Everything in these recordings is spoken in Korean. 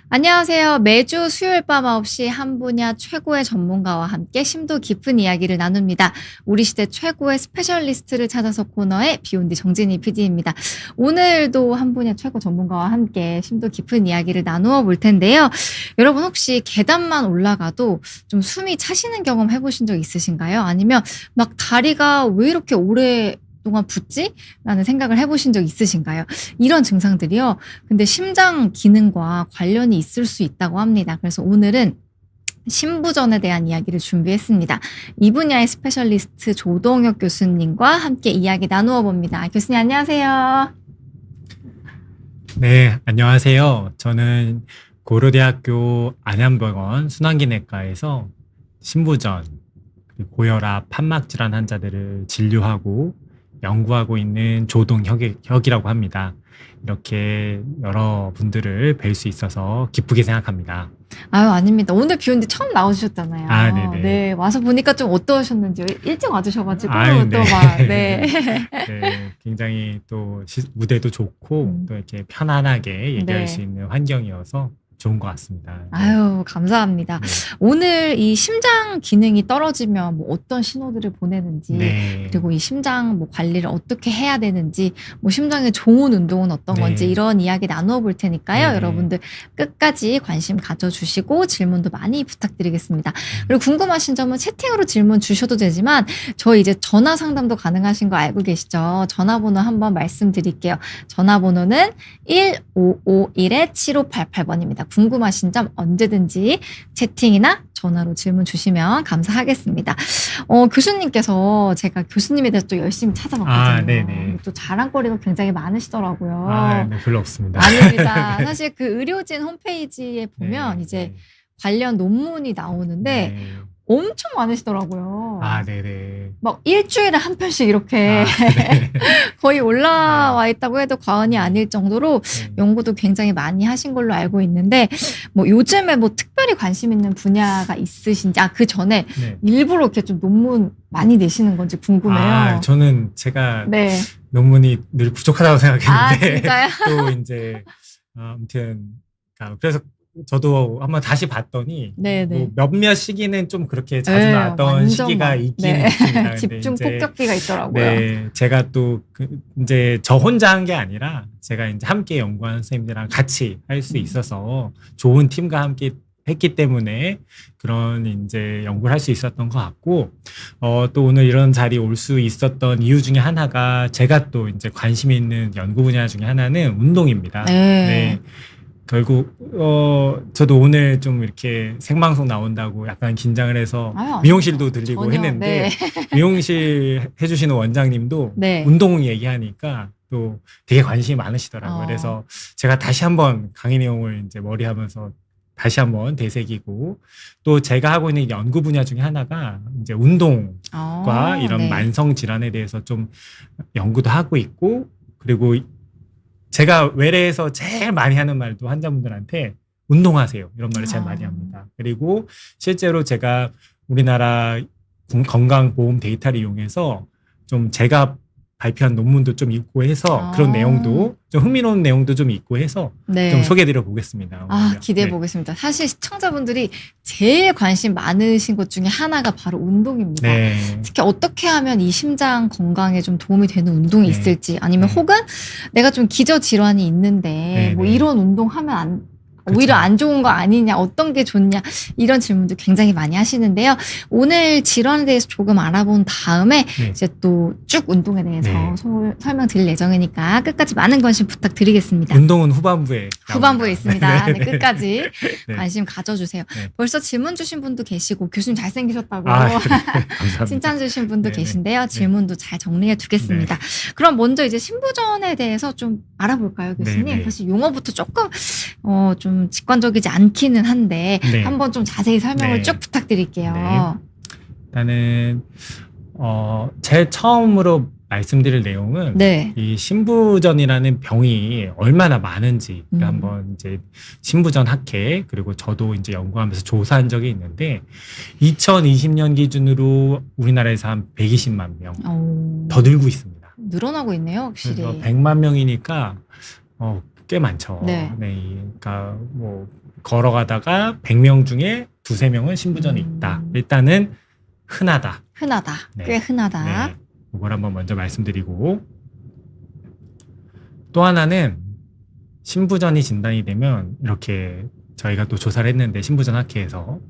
안녕하세요. 매주 수요일 밤 9시 한 분야 최고의 전문가와 함께 심도 깊은 이야기를 나눕니다. 우리 시대 최고의 스페셜리스트를 찾아서 코너의 비욘디 정진희 PD입니다. 오늘도 한 분야 최고 전문가와 함께 심도 깊은 이야기를 나누어 볼 텐데요. 여러분 혹시 계단만 올라가도 좀 숨이 차시는 경험 해보신 적 있으신가요? 아니면 막 다리가 왜 이렇게 오래 동안 붓지? 라는 생각을 해보신 적 있으신가요? 이런 증상들이요. 근데 심장 기능과 관련이 있을 수 있다고 합니다. 그래서 오늘은 심부전에 대한 이야기를 준비했습니다. 이 분야의 스페셜리스트 조동혁 교수님과 함께 이야기 나누어 봅니다. 교수님 안녕하세요. 네, 안녕하세요. 저는 고려대학교 안암병원 순환기내과에서 심부전, 그리고 고혈압, 판막질환 환자들을 진료하고 연구하고 있는 조동혁이라고 합니다. 이렇게 여러분들을 뵐 수 있어서 기쁘게 생각합니다. 아유, 아닙니다. 오늘 비욘디 처음 나오셨잖아요. 아, 네네. 네, 와서 보니까 좀 어떠셨는지요? 일찍 와주셔가지고 아유, 또 네. 막, 네. 네, 굉장히 또 무대도 좋고 또 이렇게 편안하게 얘기할 네. 수 있는 환경이어서 좋은 것 같습니다. 네. 아유, 감사합니다. 네. 오늘 이 심장 기능이 떨어지면 뭐 어떤 신호들을 보내는지, 네. 그리고 이 심장 뭐 관리를 어떻게 해야 되는지, 뭐 심장에 좋은 운동은 어떤 네. 건지 이런 이야기 나누어 볼 테니까요. 네. 여러분들 끝까지 관심 가져주시고 질문도 많이 부탁드리겠습니다. 그리고 궁금하신 점은 채팅으로 질문 주셔도 되지만 저희 이제 전화 상담도 가능하신 거 알고 계시죠? 전화번호 한번 말씀드릴게요. 전화번호는 1551-7588번입니다. 궁금하신 점 언제든지 채팅이나 전화로 질문 주시면 감사하겠습니다. 교수님께서 제가 교수님에 대해서 또 열심히 찾아봤거든요. 아, 네네. 또 자랑거리가 굉장히 많으시더라고요. 아, 네, 별로 없습니다. 아닙니다. 사실 그 의료진 홈페이지에 보면 네, 이제 네. 관련 논문이 나오는데 네. 엄청 많으시더라고요. 아, 네네. 막 일주일에 한 편씩 이렇게 아, 네. 거의 올라와 있다고 해도 과언이 아닐 정도로 네. 연구도 굉장히 많이 하신 걸로 알고 있는데 뭐 요즘에 뭐 특별히 관심 있는 분야가 있으신지 그 전에 네. 일부러 이렇게 좀 논문 많이 내시는 건지 궁금해요. 아, 저는 제가 네. 논문이 늘 부족하다고 생각했는데 진짜요? 또 이제 아무튼 그래서 저도 한번 다시 봤더니 네네. 뭐 몇몇 시기는 좀 그렇게 자주 네, 나왔던 완전 시기가 막, 있긴 네. 있습니다. 근데 집중 이제 폭격기가 있더라고요. 네, 제가 또 이제 저 혼자 한 게 아니라 제가 이제 함께 연구하는 선생님들이랑 같이 할 수 있어서 좋은 팀과 함께 했기 때문에 그런 이제 연구를 할 수 있었던 것 같고, 또 오늘 이런 자리에 올 수 있었던 이유 중에 하나가 제가 또 이제 관심 있는 연구 분야 중에 하나는 운동입니다. 네. 결국 저도 오늘 좀 이렇게 생방송 나온다고 약간 긴장을 해서 아유, 미용실도 들리고 전혀, 했는데 네. 미용실 해주시는 원장님도 네. 운동 얘기하니까 또 되게 관심이 많으시더라고요. 어. 그래서 제가 다시 한번 강의 내용을 이제 머리하면서 다시 한번 되새기고, 또 제가 하고 있는 연구 분야 중에 하나가 이제 운동과 이런 네. 만성 질환에 대해서 좀 연구도 하고 있고, 그리고 제가 외래에서 제일 많이 하는 말도 환자분들한테 운동하세요, 이런 말을 제일 많이 합니다. 그리고 실제로 제가 우리나라 건강보험 데이터를 이용해서 좀 제가 발표한 논문도 좀 있고 해서 그런 내용도 좀 흥미로운 내용도 좀 있고 해서 네. 좀 소개해드려 보겠습니다. 기대해 보겠습니다. 사실 시청자분들이 제일 관심 많으신 것 중에 하나가 바로 운동입니다. 네. 특히 어떻게 하면 이 심장 건강에 좀 도움이 되는 운동이 네. 있을지, 아니면 네. 혹은 내가 좀 기저질환이 있는데 네, 뭐 네. 이런 운동하면 그쵸. 오히려 안 좋은 거 아니냐, 어떤 게 좋냐, 이런 질문도 굉장히 많이 하시는데요. 오늘 질환에 대해서 조금 알아본 다음에 네. 이제 또 쭉 운동에 대해서 네. 설명드릴 예정이니까 끝까지 많은 관심 부탁드리겠습니다. 운동은 후반부에 후반부에 있습니다. 네. 네, 끝까지 네. 관심 가져주세요. 네. 벌써 질문 주신 분도 계시고, 교수님 잘생기셨다고 감사합니다. 칭찬 주신 분도 네네. 계신데요. 질문도 잘 정리해 두겠습니다. 그럼 먼저 이제 심부전에 대해서 좀 알아볼까요, 교수님? 네네. 사실 용어부터 조금 좀 직관적이지 않기는 한데 네. 한번 좀 자세히 설명을 네. 쭉 부탁드릴게요. 일단은 제일 처음으로 말씀드릴 내용은 네. 이 신부전이라는 병이 얼마나 많은지를 한번 이제 신부전 학회, 그리고 저도 이제 연구하면서 조사한 적이 있는데 2020년 기준으로 우리나라에서 한 120만 명 더 늘고 있습니다. 늘어나고 있네요, 확실히. 그래서 100만 명이니까 꽤 많죠. 네. 그러니까 뭐 걸어가다가 100명 중에 2-3명은 신부전이 있다. 일단은 흔하다. 흔하다. 네. 꽤 흔하다. 네. 이걸 한번 먼저 말씀드리고 또 하나는 신부전이 진단이 되면 이렇게 저희가 또 조사를 했는데 신부전 학회에서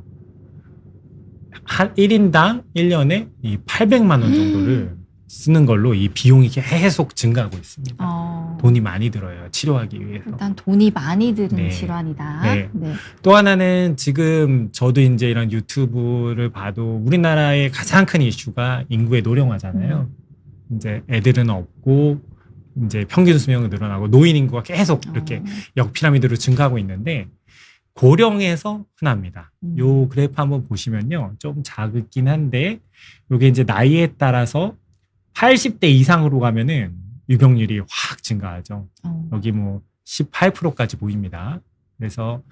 한 1인당 1년에 이 800만 원 정도를 쓰는 걸로 이 비용이 계속 증가하고 있습니다. 돈이 많이 들어요. 치료하기 위해서. 일단 돈이 많이 드는 네. 질환이다. 네. 또 하나는 지금 저도 이제 이런 유튜브를 봐도 우리나라의 가장 큰 이슈가 인구의 노령화잖아요. 이제 애들은 없고 이제 평균 수명은 늘어나고 노인 인구가 계속 이렇게 역피라미드로 증가하고 있는데 고령에서 흔합니다. 요 그래프 한번 보시면요. 좀 작긴 한데 요게 이제 나이에 따라서 80대 이상으로 가면은 유병률이 확 증가하죠. 여기 뭐 18%까지 보입니다. 그래서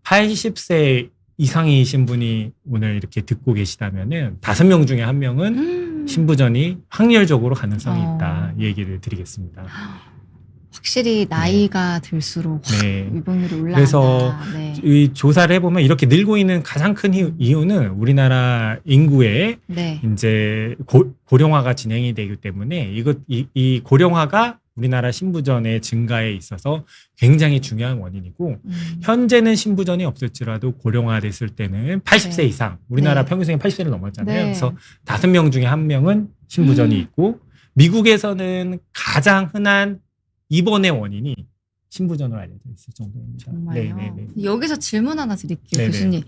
80세 이상이신 분이 오늘 이렇게 듣고 계시다면은 5명 중에 1명은 신부전이 확률적으로 가능성이 있다. 이 얘기를 드리겠습니다. 확실히 나이가 들수록 네. 유병률이 올라간다. 그래서 네. 이 조사를 해보면 이렇게 늘고 있는 가장 큰 이유는 우리나라 인구의 네. 이제 고령화가 진행이 되기 때문에 이 고령화가 우리나라 신부전의 증가에 있어서 굉장히 중요한 원인이고 현재는 신부전이 없을지라도 고령화됐을 때는 80세 네. 이상 우리나라 네. 평균 수명이 80세를 넘었잖아요. 네. 그래서 5명 중에 1명은 신부전이 있고 미국에서는 가장 흔한 입원의 원인이 신부전으로 알려져 있을 정도입니다. 정말요? 네네네. 여기서 질문 하나 드릴게요, 네네. 교수님.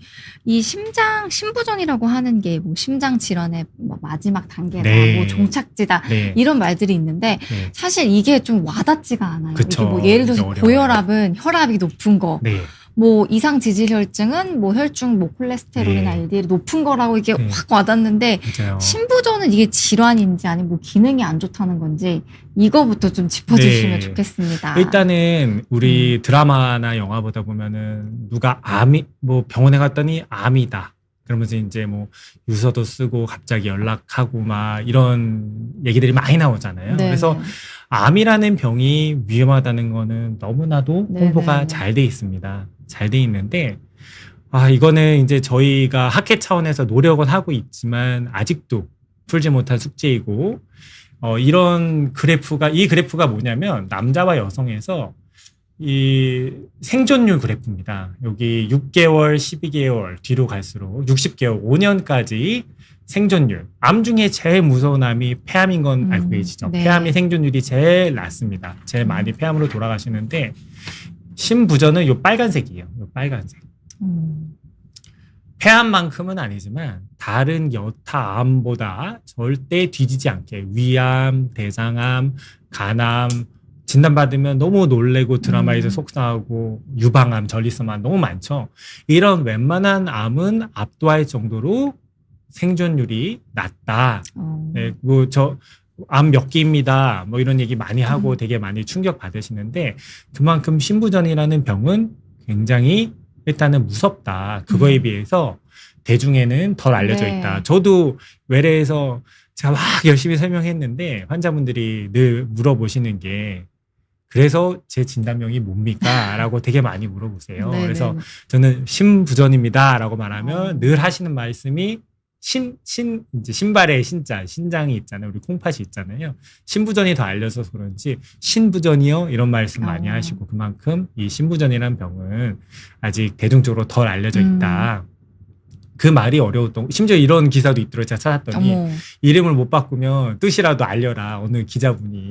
이 신부전이라고 하는 게 뭐 심장 질환의 뭐 마지막 단계다, 네. 뭐 종착지다 네. 이런 말들이 있는데 네. 사실 이게 좀 와닿지가 않아요. 그쵸. 이게 뭐 예를 들어서 어려워요. 고혈압은 혈압이 높은 거, 네. 뭐 이상 지질혈증은 뭐 혈중 뭐 콜레스테롤이나 네. LDL이 높은 거라고 이게 네. 확 와닿는데 맞아요. 신부전은 이게 질환인지 아니면 뭐 기능이 안 좋다는 건지 이거부터 좀 짚어주시면 네. 좋겠습니다. 일단은 우리 드라마나 영화 보다 보면은 누가 암이 뭐 병원에 갔더니 암이다. 그러면서 이제 뭐 유서도 쓰고 갑자기 연락하고 막 이런 얘기들이 많이 나오잖아요. 네. 그래서 암이라는 병이 위험하다는 거는 너무나도 네, 홍보가 네. 잘 돼 있습니다. 잘 돼 있는데 이거는 이제 저희가 학회 차원에서 노력은 하고 있지만 아직도 풀지 못한 숙제이고 이런 이 그래프가 뭐냐면 남자와 여성에서 이 생존율 그래프입니다. 여기 6개월, 12개월 뒤로 갈수록 60개월, 5년까지 생존율. 암 중에 제일 무서운 암이 폐암인 건 알고 계시죠? 네. 폐암이 생존율이 제일 낮습니다. 제일 많이 폐암으로 돌아가시는데 신부전은 요 빨간색이에요. 요 빨간색. 폐암만큼은 아니지만 다른 여타 암보다 절대 뒤지지 않게 위암, 대장암, 간암 진단받으면 너무 놀래고 드라마에서 속상하고 유방암, 전립선암 너무 많죠. 이런 웬만한 암은 압도할 정도로 생존율이 낮다. 네, 뭐 암 몇 개입니다. 뭐 이런 얘기 많이 하고 되게 많이 충격 받으시는데 그만큼 신부전이라는 병은 굉장히 일단은 무섭다. 그거에 비해서 대중에는 덜 알려져 네. 있다. 저도 외래에서 제가 막 열심히 설명했는데 환자분들이 늘 물어보시는 게 그래서 제 진단명이 뭡니까? 라고 되게 많이 물어보세요. 네네. 그래서 저는 신부전입니다. 라고 말하면 늘 하시는 말씀이 이제 신발에 신자, 신장이 있잖아요. 우리 콩팥이 있잖아요. 신부전이 더 알려져서 그런지 신부전이요? 이런 말씀 많이 하시고 그만큼 이 신부전이라는 병은 아직 대중적으로 덜 알려져 있다. 그 말이 어려웠던, 심지어 이런 기사도 있더라고요. 제가 찾았더니 어머. 이름을 못 바꾸면 뜻이라도 알려라. 어느 기자분이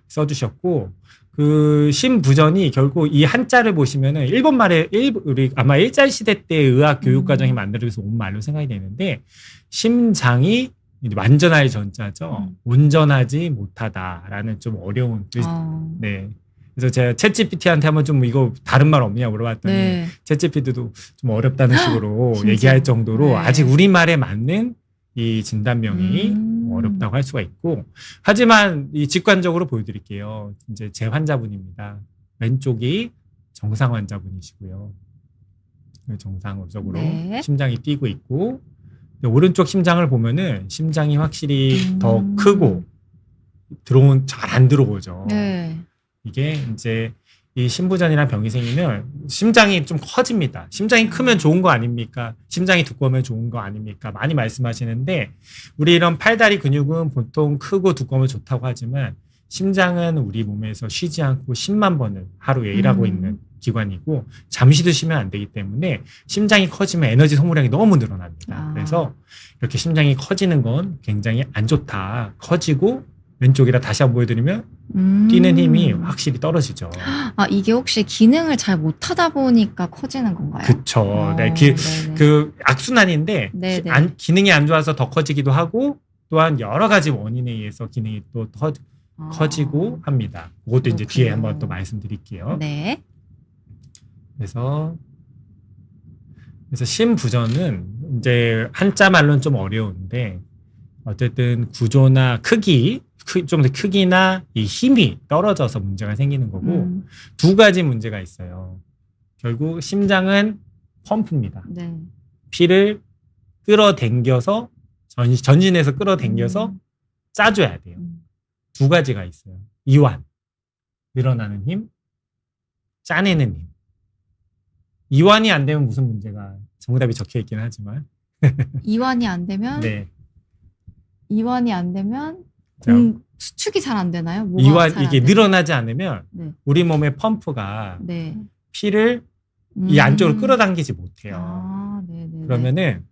써주셨고 그 신부전이 결국 이 한자를 보시면은 일본말에 우리 아마 일제 시대 때 의학 교육 과정이 만들어져서 온 말로 생각이 되는데 심장이 이제 완전할 전자죠. 온전하지 못하다라는 좀 어려운 뜻. 네. 그래서 제가 챗GPT한테 한번 좀 이거 다른 말 없냐 물어봤더니 네. 챗GPT도 좀 어렵다는 식으로 진짜? 얘기할 정도로 네. 아직 우리말에 맞는 이 진단명이 어렵다고 할 수가 있고 하지만 이 직관적으로 보여드릴게요. 이제 제 환자분입니다. 왼쪽이 정상 환자분이시고요. 정상적으로 네. 심장이 뛰고 있고 오른쪽 심장을 보면은 심장이 확실히 더 크고 잘 안 들어오죠. 네. 이게 이제 이 신부전이라는 병이 생기면 심장이 좀 커집니다. 심장이 크면 좋은 거 아닙니까? 심장이 두꺼우면 좋은 거 아닙니까? 많이 말씀하시는데 우리 이런 팔다리 근육은 보통 크고 두꺼우면 좋다고 하지만 심장은 우리 몸에서 쉬지 않고 10만 번을 하루에 일하고 있는 기관이고 잠시도 쉬면 안 되기 때문에 심장이 커지면 에너지 소모량이 너무 늘어납니다. 그래서 이렇게 심장이 커지는 건 굉장히 안 좋다. 커지고 왼쪽이라 다시 한번 보여드리면 뛰는 힘이 확실히 떨어지죠. 아, 이게 혹시 기능을 잘 못하다 보니까 커지는 건가요? 그쵸. 네, 네네. 그 악순환인데 네네. 기능이 안 좋아서 더 커지기도 하고 또한 여러 가지 원인에 의해서 기능이 또 커지고 합니다. 그것도 이제 뒤에 그렇군요. 한번 또 말씀드릴게요. 네. 그래서 심부전은 이제 한자 말로는 좀 어려운데 어쨌든 구조나 크기, 좀 더 크기나 이 힘이 떨어져서 문제가 생기는 거고 두 가지 문제가 있어요. 결국 심장은 펌프입니다. 네. 피를 끌어당겨서 전진해서 끌어당겨서 짜줘야 돼요. 두 가지가 있어요. 이완, 늘어나는 힘, 짜내는 힘. 이완이 안 되면 무슨 문제가 정답이 적혀 있긴 하지만 이완이 안 되면 네. 이완이 안 되면 자, 수축이 잘 안 되나요? 뭐가 이완 잘안 이게 되나요? 늘어나지 않으면 네. 우리 몸의 펌프가 네. 피를 이 안쪽으로 끌어당기지 못해요. 아, 네네. 그러면은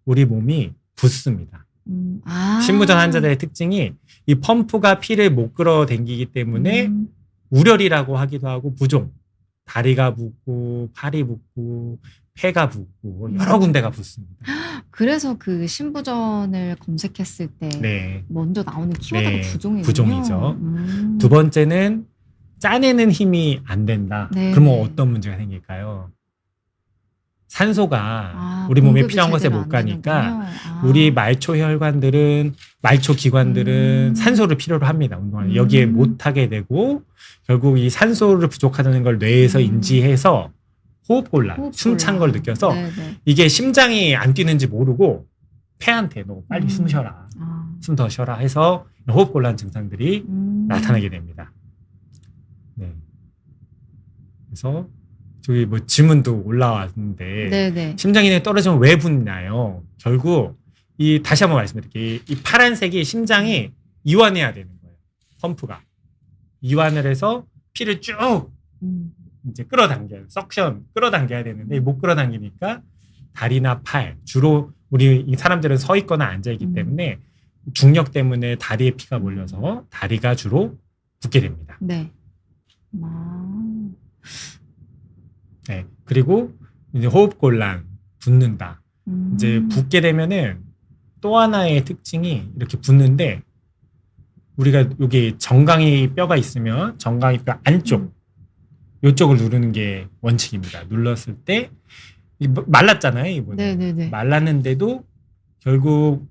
우리 몸이 붓습니다. 신부전 환자들의 특징이 이 펌프가 피를 못 끌어당기기 때문에 우려리라고 하기도 하고 부종, 다리가 붓고 팔이 붓고 폐가 붓고 여러 군데가 붓습니다. 그래서 그 신부전을 검색했을 때 네. 먼저 나오는 키워드가 네, 부종이군요. 부종이죠. 두 번째는 짜내는 힘이 안 된다. 네, 그러면 네. 어떤 문제가 생길까요? 산소가 아, 우리 몸에 공급이 필요한 곳에 제대로 못 안 가니까 되는군요. 아. 우리 말초 혈관들은 말초 기관들은 산소를 필요로 합니다. 운동을 여기에 못 하게 되고 결국 이 산소를 부족하다는 걸 뇌에서 인지해서 호흡곤란, 숨찬 걸 느껴서 네네. 이게 심장이 안 뛰는지 모르고 폐한테 너 빨리 숨 쉬어라. 아. 숨 더 쉬어라 해서 호흡곤란 증상들이 나타나게 됩니다. 네. 그래서 저기 뭐 질문도 올라왔는데 네네. 심장 기능이 떨어지면 왜 붓나요? 결국 이 다시 한번 말씀드릴게요. 이 파란색이 심장이 이완해야 되는 거예요. 펌프가 이완을 해서 피를 쭉 이제 끌어당겨요. 석션 끌어당겨야 되는데 못 끌어당기니까 다리나 팔 주로 우리 이 사람들은 서 있거나 앉아 있기 때문에 중력 때문에 다리에 피가 몰려서 다리가 주로 붓게 됩니다. 네. 아. 네. 그리고 이제 호흡곤란, 붓는다. 이제 붓게 되면은 또 하나의 특징이 이렇게 붓는데 우리가 여기 정강이 뼈가 있으면 정강이 뼈 안쪽 이쪽을 누르는 게 원칙입니다. 눌렀을 때 말랐잖아요, 이번에. 네네네. 말랐는데도 결국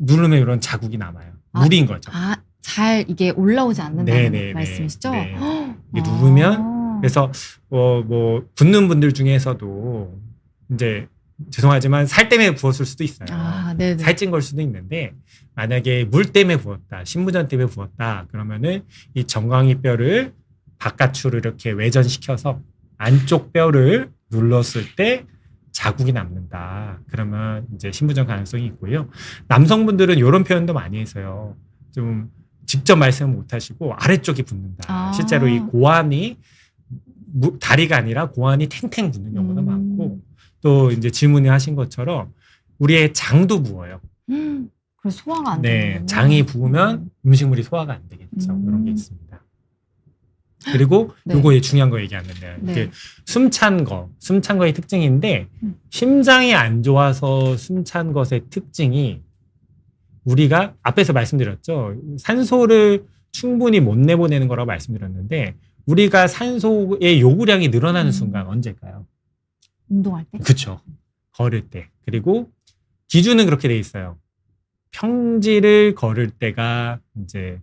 누르면 이런 자국이 남아요. 물인 거죠. 아, 잘 이게 올라오지 않는다는 네네네. 말씀이시죠? 네. 헉! 이게 누르면 그래서 뭐 붓는 분들 중에서도 이제 죄송하지만 살 때문에 부었을 수도 있어요. 아, 네네. 살찐 걸 수도 있는데 만약에 물 때문에 부었다, 신부전 때문에 부었다 그러면은 이 정강이 뼈를 바깥으로 이렇게 외전시켜서 안쪽 뼈를 눌렀을 때 자국이 남는다. 그러면 이제 신부전 가능성이 있고요. 남성분들은 이런 표현도 많이 해서요. 좀 직접 말씀을 못 하시고 아래쪽이 붓는다. 아. 실제로 이 고환이 다리가 아니라 고환이 탱탱 붓는 경우도 많고 또 이제 질문을 하신 것처럼 우리의 장도 부어요. 그래서 소화가 안 네, 되는군요. 장이 부으면 음식물이 소화가 안 되겠죠. 이런 게 있습니다. 그리고 네. 요거 중요한 거 얘기하는데 네. 이게 숨찬 거의 특징인데 심장이 안 좋아서 숨찬 것의 특징이 우리가 앞에서 말씀드렸죠. 산소를 충분히 못 내보내는 거라고 말씀드렸는데 우리가 산소의 요구량이 늘어나는 순간 언제일까요? 운동할 때? 그렇죠. 걸을 때. 그리고 기준은 그렇게 돼 있어요. 평지를 걸을 때가 이제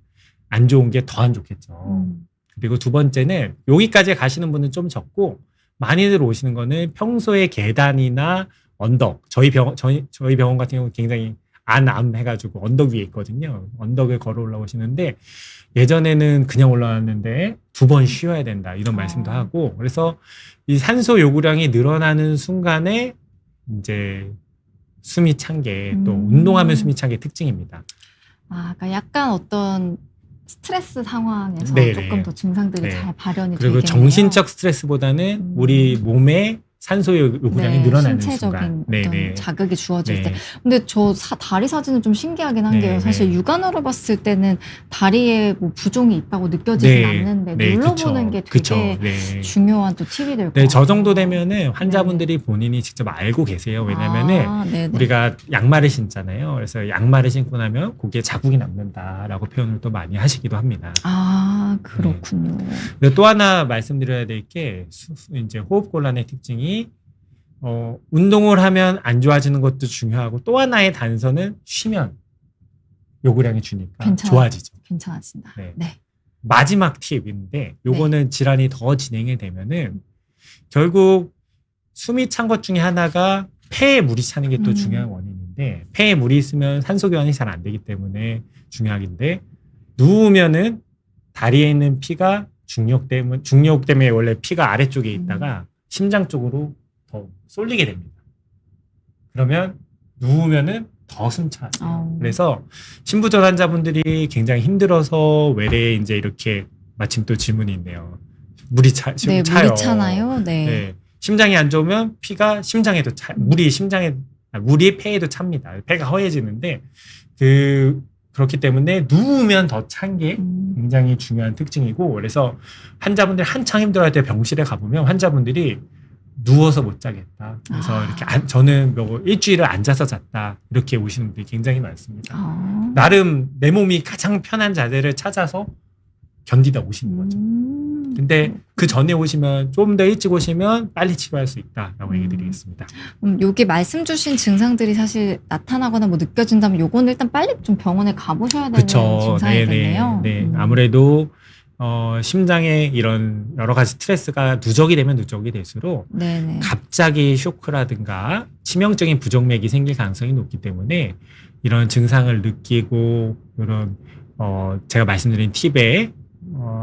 안 좋은 게 더 안 좋겠죠. 그리고 두 번째는 여기까지 가시는 분은 좀 적고 많이들 오시는 거는 평소에 계단이나 언덕 저희 병원 같은 경우는 굉장히 안암 해가지고 언덕 위에 있거든요. 언덕을 걸어 올라오시는데 예전에는 그냥 올라왔는데 2번 쉬어야 된다 이런 말씀도 하고 그래서 이 산소 요구량이 늘어나는 순간에 이제 숨이 찬 게 또 운동하면 숨이 찬 게 특징입니다. 그러니까 약간 어떤 스트레스 상황에서 네네. 조금 더 증상들이 네. 잘 발현이 그리고 되겠네요. 정신적 스트레스보다는 우리 몸에 산소 요구량이 네, 늘어나는 신체적인 순간. 어떤 네네. 자극이 주어질 때. 네. 근데 저 다리 사진은 좀 신기하긴 한 네, 게요. 사실 네. 육안으로 봤을 때는 다리에 뭐 부종이 있다고 느껴지진 않는데 눌러보는 게 되게 그쵸. 네. 중요한 또 팁이 될 것 네, 같아요. 저 정도 되면은 환자분들이 본인이 직접 알고 계세요. 왜냐면은 네네. 우리가 양말을 신잖아요. 그래서 양말을 신고 나면 거기에 자국이 남는다라고 표현을 또 많이 하시기도 합니다. 그렇군요. 그리고 또 하나 말씀드려야 될 게 이제 호흡곤란의 특징이 운동을 하면 안 좋아지는 것도 중요하고 또 하나의 단서는 쉬면 요구량이 주니까 좋아지죠. 괜찮아진다. 네. 네. 마지막 팁인데 요거는 질환이 더 진행이 되면은 결국 숨이 찬 것 중에 하나가 폐에 물이 차는 게 또 중요한 원인인데 폐에 물이 있으면 산소 교환이 잘 안 되기 때문에 중요한데 누우면은 다리에 있는 피가 중력 때문에 원래 피가 아래쪽에 있다가 심장 쪽으로 더 쏠리게 됩니다. 그러면 누우면은 더 숨차요. 그래서 신부전 환자분들이 굉장히 힘들어서 외래에 이제 이렇게 마침 또 질문이 있네요. 물이 차요. 물이 차나요? 네. 네. 심장이 안 좋으면 피가 심장에도 물이 폐에도 찹니다. 폐가 허해지는데 그렇기 때문에 누우면 더 찬 게 굉장히 중요한 특징이고 그래서 환자분들이 한창 힘들어할 때 병실에 가보면 환자분들이 누워서 못 자겠다. 그래서 이렇게 저는 뭐 일주일을 앉아서 잤다. 이렇게 오시는 분들이 굉장히 많습니다. 나름 내 몸이 가장 편한 자세를 찾아서 견디다 오시는 거죠. 근데 그 전에 오시면 좀 더 일찍 오시면 빨리 치료할 수 있다라고 얘기 드리겠습니다. 여기 말씀 주신 증상들이 사실 나타나거나 뭐 느껴진다면 요거는 일단 빨리 좀 병원에 가보셔야 되는 증상이겠네요. 네. 아무래도 심장에 이런 여러 가지 스트레스가 누적이 되면 누적이 될수록 네네. 갑자기 쇼크라든가 치명적인 부정맥이 생길 가능성이 높기 때문에 이런 증상을 느끼고 이런 제가 말씀드린 팁에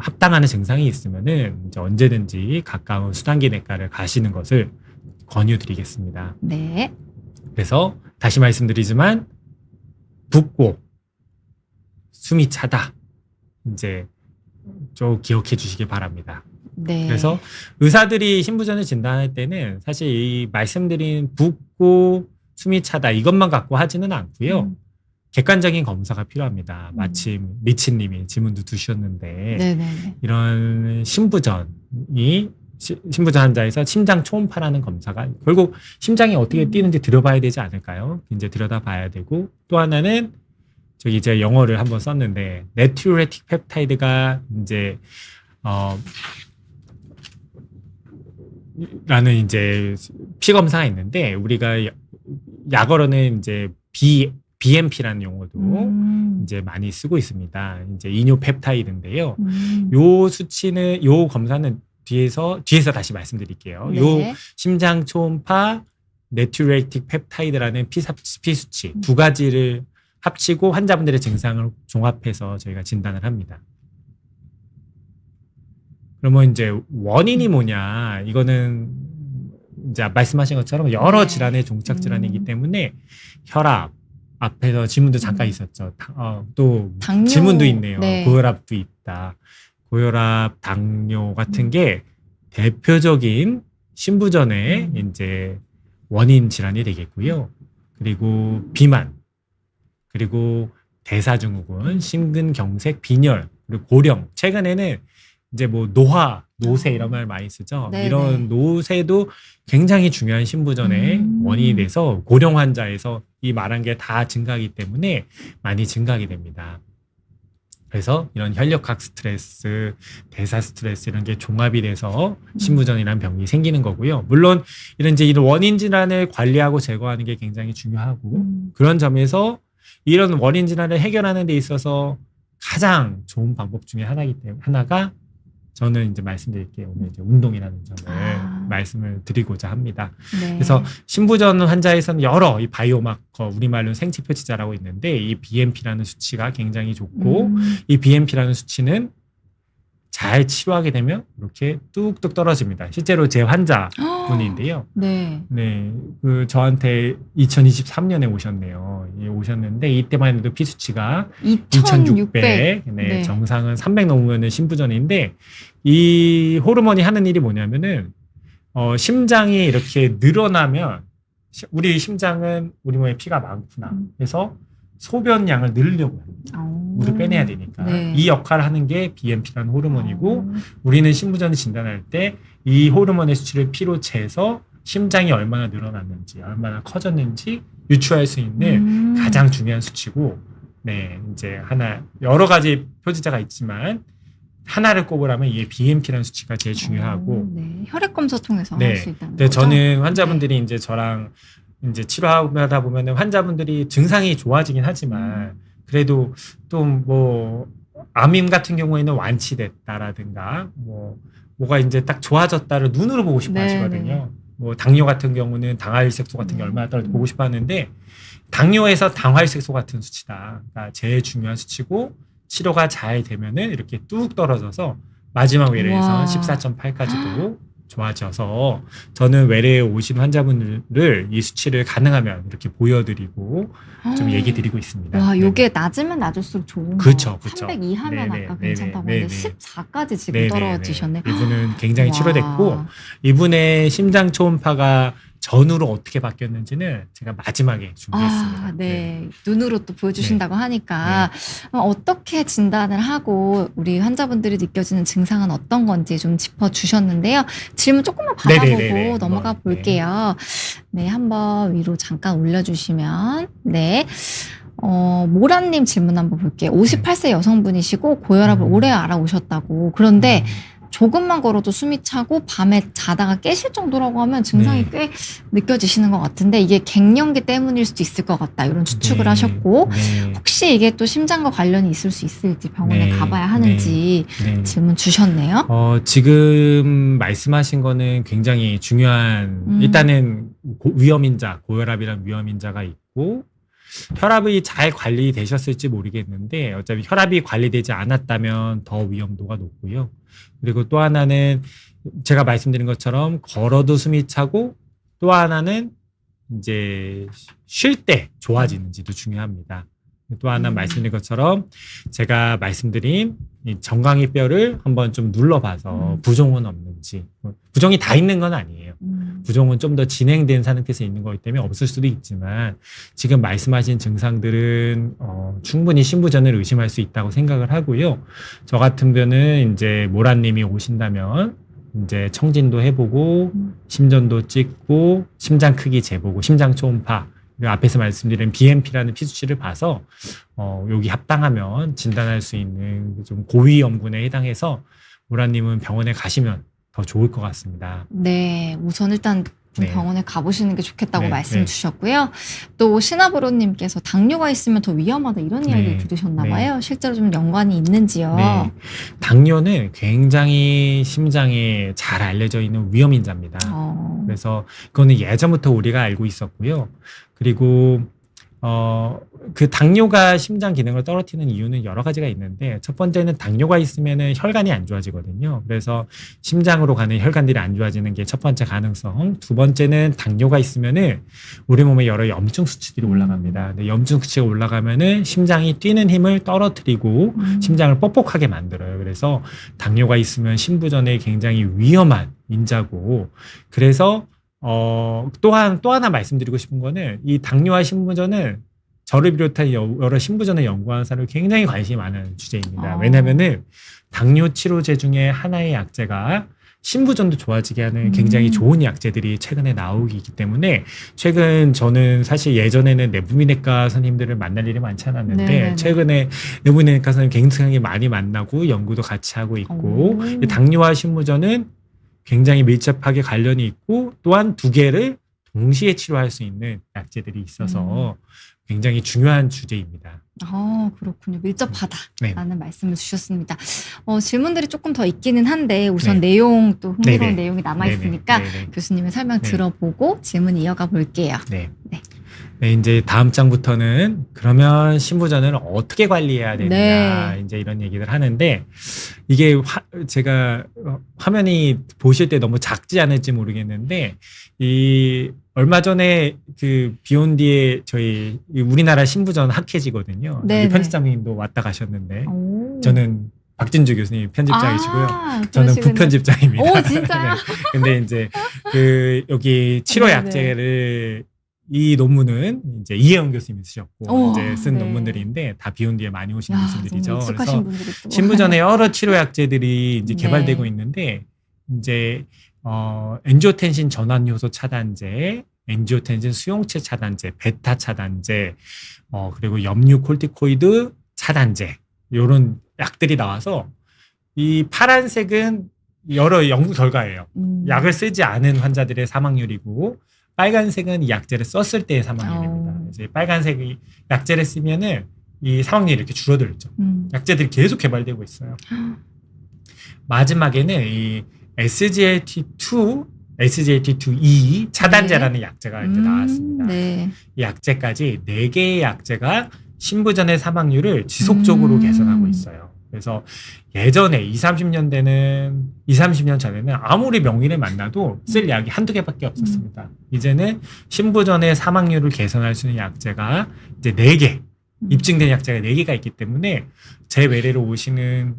합당하는 증상이 있으면은 이제 언제든지 가까운 수단기내과를 가시는 것을 권유드리겠습니다. 네. 그래서 다시 말씀드리지만 붓고 숨이 차다. 이제 좀 기억해 주시기 바랍니다. 네. 그래서 의사들이 신부전을 진단할 때는 사실 이 말씀드린 붓고 숨이 차다 이것만 갖고 하지는 않고요. 객관적인 검사가 필요합니다. 마침 리치님이 질문도 주셨는데 네네. 이런 신부전 환자에서 심장 초음파라는 검사가 결국 심장이 어떻게 뛰는지 들여봐야 되지 않을까요? 이제 들여다봐야 되고 또 하나는 저기 제가 영어를 한번 썼는데 네트리오레틱 펩타이드가 이제 라는 이제 피 검사가 있는데 우리가 약어로는 이제 BMP라는 용어도 이제 많이 쓰고 있습니다. 이제 이뇨 펩타이드인데요. 요 수치는 요 검사는 뒤에서 다시 말씀드릴게요. 네. 요 심장 초음파 네트리오레틱 펩타이드라는 피 수치 두 가지를 합치고 환자분들의 증상을 종합해서 저희가 진단을 합니다. 그러면 이제 원인이 뭐냐? 이거는 이제 말씀하신 것처럼 여러 질환의 종착 질환이기 때문에 혈압 앞에서 질문도 잠깐 있었죠. 또 당뇨, 질문도 있네요. 네. 고혈압도 있다. 고혈압, 당뇨 같은 게 대표적인 신부전의 이제 원인 질환이 되겠고요. 그리고 비만, 그리고 대사증후군, 심근경색, 빈혈, 그리고 고령. 최근에는 이제 뭐 노쇠 이런 말 많이 쓰죠. 네네. 이런 노쇠도 굉장히 중요한 신부전의 원인이 돼서 고령 환자에서 이 말한 게 다 증가하기 때문에 많이 증가하게 됩니다. 그래서 이런 혈력학 스트레스, 대사 스트레스 이런 게 종합이 돼서 신부전이라는 병이 생기는 거고요. 물론 이런 원인 질환을 관리하고 제거하는 게 굉장히 중요하고 그런 점에서 이런 원인 질환을 해결하는 데 있어서 가장 좋은 방법 중에 하나가 저는 이제 말씀드릴게요. 오늘 이제 운동이라는 점을 말씀을 드리고자 합니다. 네. 그래서 신부전 환자에서는 여러 이 바이오마커, 우리말로 생체 표시자라고 있는데 이 BMP라는 수치가 굉장히 좋고 이 BMP라는 수치는 잘 치료하게 되면 이렇게 뚝뚝 떨어집니다. 실제로 제 환자분인데요. 네. 네, 그 저한테 2023년에 오셨네요. 예, 오셨는데 이때만 해도 피 수치가 2,600. 네, 정상은 300 넘으면은 신부전인데 이 호르몬이 하는 일이 뭐냐면은 심장이 이렇게 늘어나면 우리 심장은 우리 몸에 피가 많구나. 그래서 소변량을 늘리려고 합니다. 물을 빼내야 되니까. 네. 이 역할을 하는 게 BMP라는 호르몬이고 우리는 신부전을 진단할 때 이 호르몬의 수치를 피로 재서 심장이 얼마나 늘어났는지 얼마나 커졌는지 유추할 수 있는 가장 중요한 수치고 네, 이제 하나 여러 가지 표지자가 있지만 하나를 꼽으라면 이게 BMP라는 수치가 제일 중요하고 네. 혈액 검사 통해서 네. 할 수 있다는 네, 거죠. 저는 환자분들이 이제 저랑 이제 치료하다 보면은 환자분들이 증상이 좋아지긴 하지만 그래도 또 뭐 암임 같은 경우에는 완치됐다라든가 뭐가 이제 딱 좋아졌다를 눈으로 보고 싶어 하시거든요. 뭐 당뇨 같은 경우는 당화혈색소 같은 게 얼마나 떨어져 보고 싶어 하는데 당뇨에서 당화혈색소 같은 수치다. 그러니까 제일 중요한 수치고 치료가 잘 되면은 이렇게 뚝 떨어져서 마지막 외래에서 14.8까지도 좋아져서 저는 외래에 오신 환자분들을 이 수치를 가능하면 이렇게 보여드리고 좀 얘기 드리고 있습니다. 와, 요게 낮으면 낮을수록 좋은 그쵸, 거. 그쵸. 300 이하면 네네, 아까 괜찮다고 네네, 했는데 네네. 14까지 지금 네네네. 떨어지셨네. 이분은 굉장히 와. 치료됐고 이분의 심장 초음파가 전후로 어떻게 바뀌었는지는 제가 마지막에 준비했습니다. 네. 눈으로 또 보여주신다고 하니까 어떻게 진단을 하고 우리 환자분들이 느껴지는 증상은 어떤 건지 좀 짚어주셨는데요. 질문 조금만 받아보고 네네네네. 넘어가 한번, 볼게요. 네, 한번 위로 잠깐 올려주시면. 네. 모란님 질문 한번 볼게요. 58세 여성분이시고 고혈압을 오래 알아오셨다고. 그런데 조금만 걸어도 숨이 차고 밤에 자다가 깨실 정도라고 하면 증상이 꽤 느껴지시는 것 같은데 이게 갱년기 때문일 수도 있을 것 같다 이런 추측을 하셨고 혹시 이게 또 심장과 관련이 있을 수 있을지 병원에 가봐야 하는지 질문 주셨네요. 지금 말씀하신 거는 굉장히 중요한 일단은 위험인자 고혈압이란 위험인자가 있고 혈압이 잘 관리되셨을지 모르겠는데 어차피 혈압이 관리되지 않았다면 더 위험도가 높고요. 그리고 또 하나는 제가 말씀드린 것처럼 걸어도 숨이 차고 또 하나는 이제 쉴 때 좋아지는지도 중요합니다. 또 하나 말씀드린 것처럼 제가 말씀드린 이 정강이 뼈를 한번 좀 눌러봐서 부종은 없는지 부종이 다 있는 건 아니에요. 부종은 좀 더 진행된 상태에서 있는 거기 때문에 없을 수도 있지만 지금 말씀하신 증상들은 충분히 신부전을 의심할 수 있다고 생각을 하고요. 저 같은 경우는 이제 모란님이 오신다면 이제 청진도 해보고 심전도 찍고 심장 크기 재보고 심장 초음파 앞에서 말씀드린 BMP라는 피수치를 봐서 여기 합당하면 진단할 수 있는 좀 고위험군에 해당해서 모란님은 병원에 가시면 더 좋을 것 같습니다. 네, 우선 일단 병원에 가보시는 게 좋겠다고 말씀 주셨고요. 또 신하브로님께서 당뇨가 있으면 더 위험하다 이런 이야기를 들으셨나 봐요. 실제로 좀 연관이 있는지요? 당뇨는 굉장히 심장에 잘 알려져 있는 위험인자입니다. 그래서 그거는 예전부터 우리가 알고 있었고요. 그리고 그 당뇨가 심장 기능을 떨어뜨리는 이유는 여러 가지가 있는데 첫 번째는 당뇨가 있으면은 혈관이 안 좋아지거든요. 그래서 심장으로 가는 혈관들이 안 좋아지는 게 첫 번째 가능성. 두 번째는 당뇨가 있으면은 우리 몸에 여러 염증 수치들이 올라갑니다. 근데 염증 수치가 올라가면은 심장이 뛰는 힘을 떨어뜨리고 심장을 뻑뻑하게 만들어요. 그래서 당뇨가 있으면 신부전에 굉장히 위험한 인자고 그래서 또 하나 말씀드리고 싶은 거는 이 당뇨와 신부전은 저를 비롯한 여러 신부전을 연구하는 사람이 굉장히 관심이 많은 주제입니다. 왜냐면은 당뇨 치료제 중에 하나의 약제가 신부전도 좋아지게 하는 굉장히 좋은 약제들이 최근에 나오기 때문에 최근 저는 사실 예전에는 내부민외과 선생님들을 만날 일이 많지 않았는데 최근에 내부민외과 선생님 굉장히 많이 만나고 연구도 같이 하고 있고 이 당뇨와 신부전은 굉장히 밀접하게 관련이 있고 또한 두 개를 동시에 치료할 수 있는 약제들이 있어서 굉장히 중요한 주제입니다. 그렇군요. 밀접하다라는 네. 말씀을 주셨습니다. 질문들이 조금 더 있기는 한데 우선 네. 내용 또 흥미로운 네네. 내용이 남아있으니까 네네. 교수님의 설명 네. 들어보고 질문 이어가 볼게요. 네. 네. 네, 이제 다음 장부터는 그러면 신부전을 어떻게 관리해야 되느냐 네. 이제 이런 얘기를 하는데 이게 제가 화면이 보실 때 너무 작지 않을지 모르겠는데 이 얼마 전에 그 비욘디에 저희 우리나라 신부전 학회지거든요. 네네. 여기 편집장님도 왔다 가셨는데 오. 저는 박진주 교수님 편집장이시고요. 저는 그러시군요. 부편집장입니다. 오, 진짜요? 네. 근데 이제 그 여기 치료 네네. 약제를 이 논문은 이제 이혜영 교수님이 쓰셨고 오, 이제 쓴 네. 논문들인데 다 비욘디에 많이 오신 야, 교수들이죠. 너무 익숙하신 그래서 분들이 또. 신부전에 여러 치료 약제들이 이제 네. 개발되고 있는데 이제 엔지오텐신 전환 효소 차단제, 엔지오텐신 수용체 차단제, 베타 차단제, 그리고 염류 콜티코이드 차단제 이런 약들이 나와서 이 파란색은 여러 연구 결과예요. 약을 쓰지 않은 환자들의 사망률이고 빨간색은 이 약제를 썼을 때의 사망률입니다. 그래서 이 빨간색 약제를 쓰면은 이 사망률이 이렇게 줄어들죠. 약제들이 계속 개발되고 있어요. 마지막에는 이 SGLT2E 차단제라는 약제가 이제 나왔습니다. 네. 이 약제까지 4개의 약제가 신부전의 사망률을 지속적으로 개선하고 있어요. 그래서 예전에 30년 전에는 아무리 명의를 만나도 쓸 약이 한두 개밖에 없었습니다. 이제는 신부전의 사망률을 개선할 수 있는 약제가 이제 4개, 입증된 약제가 4개가 있기 때문에 제 외래로 오시는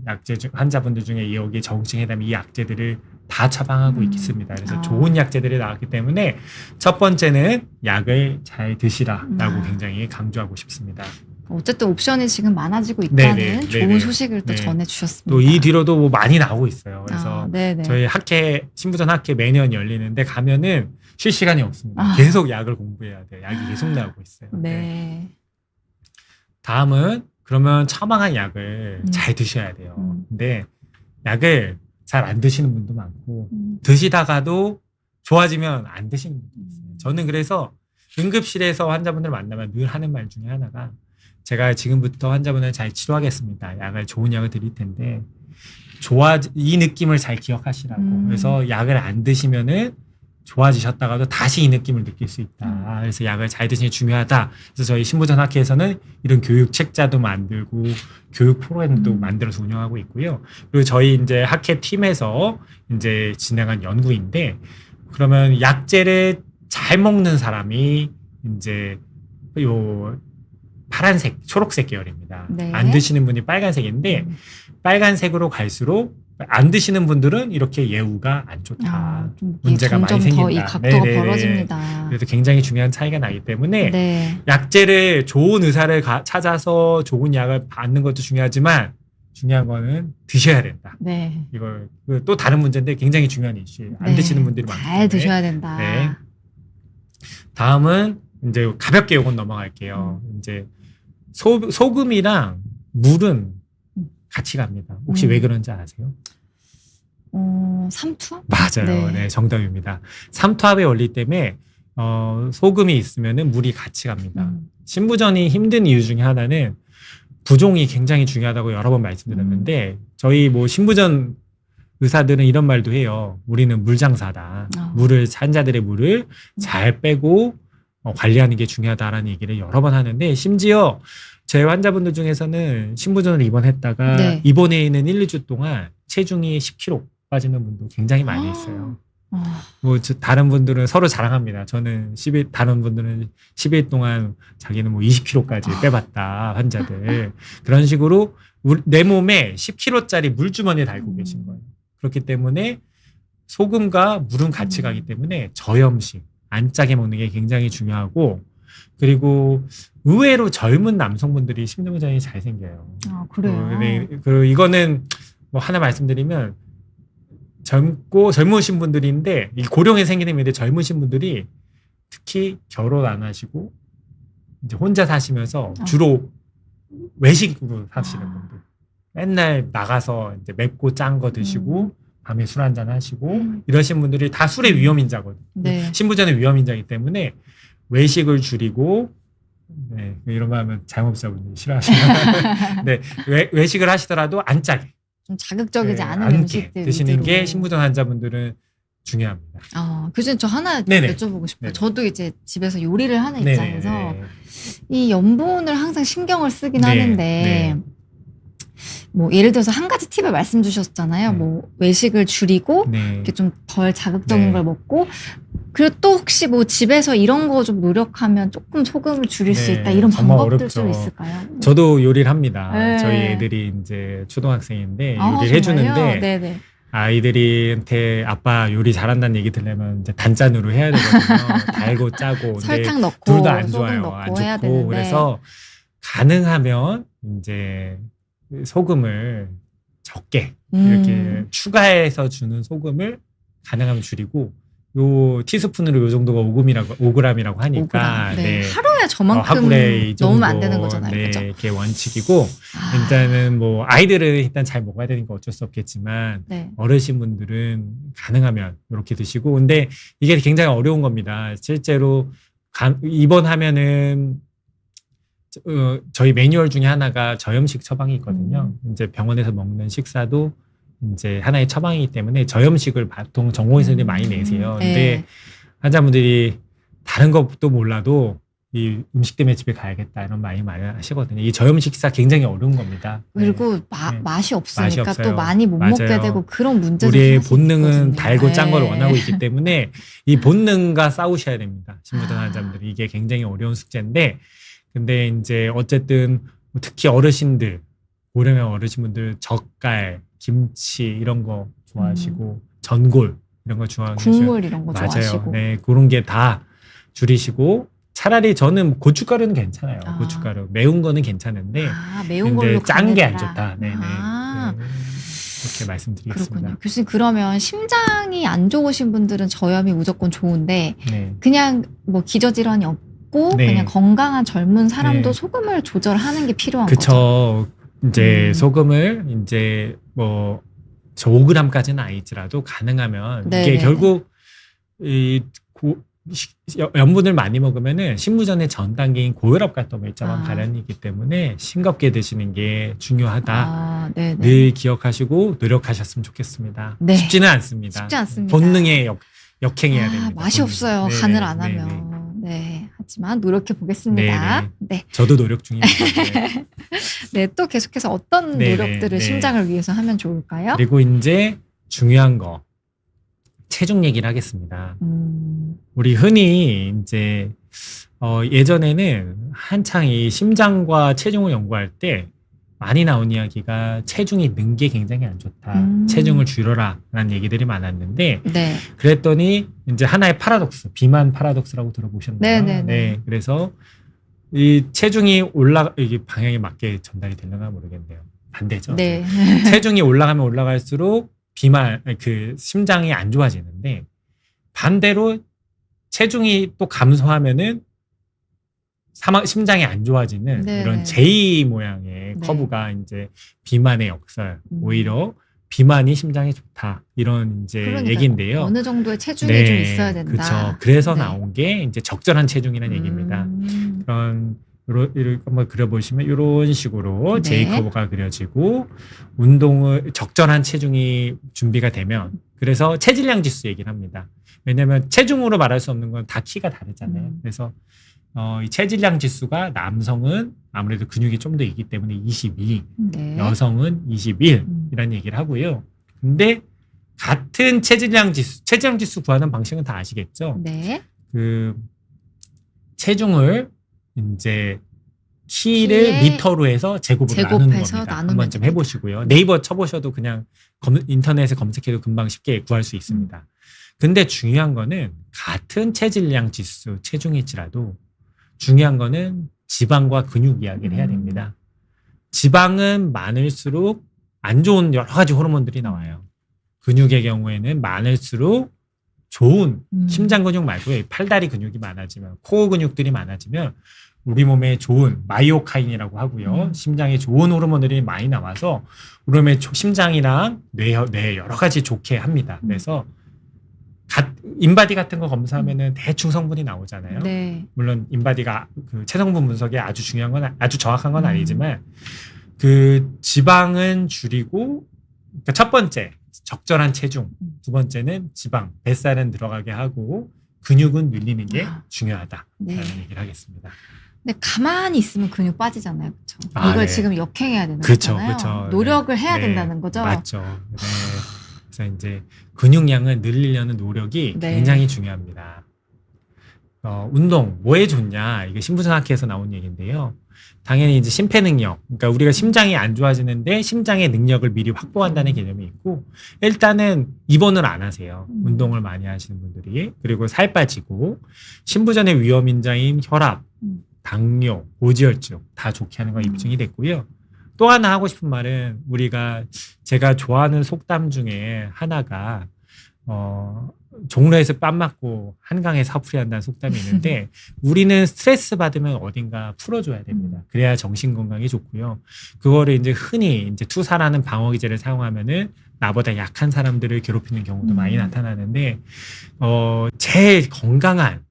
환자분들 중에 여기 정증해담 이 약제들을 다 처방하고 있습니다. 그래서 좋은 약제들이 나왔기 때문에 첫 번째는 약을 잘 드시라라고 굉장히 강조하고 싶습니다. 어쨌든 옵션이 지금 많아지고 있다는 네네, 좋은 네네. 소식을 또 네. 전해주셨습니다. 또 이 뒤로도 뭐 많이 나오고 있어요. 그래서 네네. 저희 학회 신부전 학회 매년 열리는데 가면은 쉴 시간이 없습니다. 아. 계속 약을 공부해야 돼요. 약이 계속 나오고 있어요. 네. 다음은 그러면 처방한 약을 잘 드셔야 돼요. 근데 약을 잘 안 드시는 분도 많고 드시다가도 좋아지면 안 드시는 분도 있어요. 저는 그래서 응급실에서 환자분들 만나면 늘 하는 말 중에 하나가 제가 지금부터 환자분을 잘 치료하겠습니다. 좋은 약을 드릴 텐데 이 느낌을 잘 기억하시라고. 그래서 약을 안 드시면은 좋아지셨다가도 다시 이 느낌을 느낄 수 있다. 그래서 약을 잘 드시는 게 중요하다. 그래서 저희 신부전 학회에서는 이런 교육 책자도 만들고 교육 프로그램도 만들어서 운영하고 있고요. 그리고 저희 이제 학회 팀에서 이제 진행한 연구인데 그러면 약제를 잘 먹는 사람이 이제 요 파란색, 초록색 계열입니다. 네. 안 드시는 분이 빨간색인데 빨간색으로 갈수록 안 드시는 분들은 이렇게 예후가 안 좋다. 문제가 많이 생긴다. 점점 더 이 각도가 네네네. 벌어집니다. 그래서 굉장히 중요한 차이가 나기 때문에 네. 약제를 좋은 의사를 찾아서 좋은 약을 받는 것도 중요하지만 중요한 거는 드셔야 된다. 네. 이걸 또 다른 문제인데 굉장히 중요한 이슈예요. 안 드시는 분들이 많기 때문에. 잘 드셔야 된다. 네. 다음은 이제 가볍게 요건 넘어갈게요. 이제 소금이랑 물은 같이 갑니다. 혹시 왜 그런지 아세요? 삼투압? 맞아요. 네, 정답입니다. 삼투압의 원리 때문에 소금이 있으면은 물이 같이 갑니다. 신부전이 힘든 이유 중에 하나는 부종이 굉장히 중요하다고 여러 번 말씀드렸는데 저희 뭐 신부전 의사들은 이런 말도 해요. 우리는 물장사다. 환자들의 물을 잘 빼고 관리하는 게 중요하다라는 얘기를 여러 번 하는데 심지어 제 환자분들 중에서는 신부전을 입원했다가 네. 입원해 있는 1, 2주 동안 체중이 10kg 빠지는 분도 굉장히 많이 있어요. 뭐 다른 분들은 서로 자랑합니다. 저는 다른 분들은 10일 동안 자기는 뭐 20kg까지 빼봤다 환자들. 그런 식으로 내 몸에 10kg짜리 물주머니에 달고 계신 거예요. 그렇기 때문에 소금과 물은 같이 가기 때문에 저염식, 안 짜게 먹는 게 굉장히 중요하고 그리고 의외로 젊은 남성분들이 신부전이 잘 생겨요. 그래요? 네, 그리고 이거는 뭐 하나 말씀드리면 젊으신 분들인데 이 고령에 생기는 일인데 젊으신 분들이 특히 결혼 안 하시고 이제 혼자 사시면서 주로 외식으로 사시는 분들 맨날 나가서 이제 맵고 짠 거 드시고 밤에 술 한잔 하시고 이러신 분들이 다 술의 위험인자거든요. 네. 신부전의 위험인자이기 때문에 외식을 줄이고 네, 이런 말 하면 자영업자분들이 싫어하시나. 네, 외식을 하시더라도 안 짜게. 좀 자극적이지 않은 않게 음식들 드시는 위주로. 게 신부전 환자분들은 중요합니다. 교수님 저 하나 네네. 여쭤보고 싶어요. 네네. 저도 이제 집에서 요리를 하는 네네. 입장에서 이 염분을 항상 신경을 쓰긴 네. 하는데 네. 뭐 예를 들어서 한 가지 팁을 말씀 주셨잖아요. 네. 뭐 외식을 줄이고 네. 이렇게 좀 덜 자극적인 네. 걸 먹고 그리고 또 혹시 뭐 집에서 이런 거 좀 노력하면 조금 소금을 줄일 수 네. 있다 이런 정말 방법들 어렵죠. 좀 있을까요? 저도 요리를 합니다. 네. 저희 애들이 이제 초등학생인데 아, 요리를 해주는데 정말요? 네네. 아이들한테 아빠 요리 잘한다는 얘기 들으면 이제 단짠으로 해야 되거든요. 달고 짜고. 근데 설탕 넣고 둘 다 안 소금 좋아요. 넣고 안 해야 좋고. 되는데 그래서 가능하면 이제 소금을 적게 이렇게 추가해서 주는 소금을 가능하면 줄이고 요 티스푼으로 요 정도가 5g이라고 하니까 5g. 네. 하루에 저만큼 하루에 이 정도, 넣으면 안 되는 거잖아요. 네, 그죠? 이게 원칙이고 아, 일단은 뭐 아이들은 일단 잘 먹어야 되니까 어쩔 수 없겠지만 네. 어르신분들은 가능하면 이렇게 드시고 근데 이게 굉장히 어려운 겁니다. 실제로 입원하면은 저희 매뉴얼 중에 하나가 저염식 처방이 있거든요. 이제 병원에서 먹는 식사도 이제 하나의 처방이기 때문에 저염식을 보통 전공의사들이 많이 내세요. 근데 네. 환자분들이 다른 것도 몰라도 이 음식 때문에 집에 가야겠다 이런 많이 하시거든요. 이 저염식 식사 굉장히 어려운 겁니다. 그리고 네. 맛이 없으니까 맛이 없어요. 또 많이 못 맞아요. 먹게 되고 그런 문제도 우리의 사실 본능은 있거든요. 달고 짠 걸 네. 원하고 있기 때문에 이 본능과 싸우셔야 됩니다. 신부전 아. 환자분들이 이게 굉장히 어려운 숙제인데 근데 이제 어쨌든 특히 어르신들 고령의 어르신분들 젓갈, 김치 이런 거 좋아하시고 전골 이런 거 좋아하시고 국물 이런 거 맞아요. 좋아하시고 네, 그런 게 다 줄이시고 차라리 저는 고춧가루는 괜찮아요. 아. 고춧가루 매운 거는 괜찮은데 매운 근데 걸로 짠 게 안 가느라. 좋다. 네네. 아. 네. 이렇게 말씀드리겠습니다. 그렇군요. 교수님 그러면 심장이 안 좋으신 분들은 저염이 무조건 좋은데 네. 그냥 뭐 기저질환이 없고 네. 그냥 건강한 젊은 사람도 네. 소금을 조절하는 게 필요한 거죠. 그쵸. 이제 음. 소금을 이제 뭐 저 5g까지는 아니더라도 가능하면 네네네. 이게 결국 염분을 많이 먹으면은 신부전의 전 단계인 고혈압과 밀접한 발현이기 때문에 싱겁게 드시는 게 중요하다. 네네. 늘 기억하시고 노력하셨으면 좋겠습니다. 네. 쉽지는 않습니다. 쉽지 않습니다. 본능에 역행해야 됩니다. 맛이 본능. 없어요. 네네. 간을 안 네네. 하면. 네. 하지만 노력해 보겠습니다. 네네. 네. 저도 노력 중입니다. 네. 네. 또 계속해서 어떤 네네. 노력들을 네. 심장을 위해서 하면 좋을까요? 그리고 이제 중요한 거 체중 얘기를 하겠습니다. 우리 흔히 이제 예전에는 한창 이 심장과 체중을 연구할 때 많이 나온 이야기가 체중이 는 게 굉장히 안 좋다. 체중을 줄여라 라는 얘기들이 많았는데 네. 그랬더니 이제 하나의 파라독스, 비만 파라독스라고 들어보셨나요? 네네네. 네. 그래서 이 체중이 이게 방향에 맞게 전달이 되려나 모르겠네요. 반대죠. 네. 체중이 올라가면 올라갈수록 심장이 안 좋아지는데 반대로 체중이 또 감소하면은 심장이 안 좋아지는 네네. 이런 J 모양의 네. 커브가 이제 비만의 역설. 음. 오히려 비만이 심장에 좋다. 이런 이제 그러니까요. 얘기인데요. 어느 정도의 체중이 좀 있어야 된다. 그렇죠. 그래서 네. 나온 게 이제 적절한 체중이라는 얘기입니다. 그런 한번 그려보시면 이런 식으로 네. J 커브가 그려지고 적절한 체중이 준비가 되면 그래서 체질량 지수 얘기를 합니다. 왜냐하면 체중으로 말할 수 없는 건 다 키가 다르잖아요. 그래서 이 체질량 지수가 남성은 아무래도 근육이 좀 더 있기 때문에 22, 네. 여성은 21이라는 얘기를 하고요. 근데 같은 체질량 지수 구하는 방식은 다 아시겠죠? 네. 체중을 이제 키를 미터로 해서 제곱으로 나누는 겁니다. 한번 좀 해보시고요. 네이버 쳐보셔도 그냥 인터넷에 검색해도 금방 쉽게 구할 수 있습니다. 근데 중요한 거는 같은 체질량 지수, 체중일지라도 중요한 거는 지방과 근육 이야기를 해야 됩니다. 지방은 많을수록 안 좋은 여러 가지 호르몬들이 나와요. 근육의 경우에는 많을수록 좋은 심장 근육 말고 팔다리 근육이 많아지면 코어 근육들이 많아지면 우리 몸에 좋은 마이오카인이라고 하고요. 심장에 좋은 호르몬들이 많이 나와서 우리 몸의 심장이랑 뇌 여러 가지 좋게 합니다. 그래서 인바디 같은 거 검사하면은 대충 성분이 나오잖아요. 네. 물론 인바디가 그 체성분 분석에 아주 중요한 건 아주 정확한 건 아니지만 그 지방은 줄이고 그러니까 첫 번째 적절한 체중, 두 번째는 지방, 뱃살은 들어가게 하고 근육은 늘리는 게 중요하다라는 네. 얘기를 하겠습니다. 근데 가만히 있으면 근육 빠지잖아요. 그렇죠? 아, 이걸 네. 지금 역행해야 되는 그쵸, 거잖아요. 그쵸. 노력을 네. 해야 네. 된다는 거죠. 맞죠. 네. 그래서 이제 근육량을 늘리려는 노력이 네. 굉장히 중요합니다. 운동 뭐에 좋냐? 이게 신부생학회에서 나온 얘기인데요. 당연히 이제 심폐능력, 그러니까 우리가 심장이 안 좋아지는데 심장의 능력을 미리 확보한다는 개념이 있고, 일단은 입원을 안 하세요. 운동을 많이 하시는 분들이. 그리고 살 빠지고 신부전의 위험 인자인 혈압, 당뇨, 고지혈증 다 좋게 하는 건 입증이 됐고요. 또 하나 하고 싶은 말은 제가 좋아하는 속담 중에 하나가 종로에서 뺨 맞고 한강에서 화풀이 한다는 속담이 있는데 우리는 스트레스 받으면 어딘가 풀어줘야 됩니다. 그래야 정신 건강에 좋고요. 그거를 이제 흔히 이제 투사라는 방어기제를 사용하면은 나보다 약한 사람들을 괴롭히는 경우도 많이 나타나는데 제일 건강한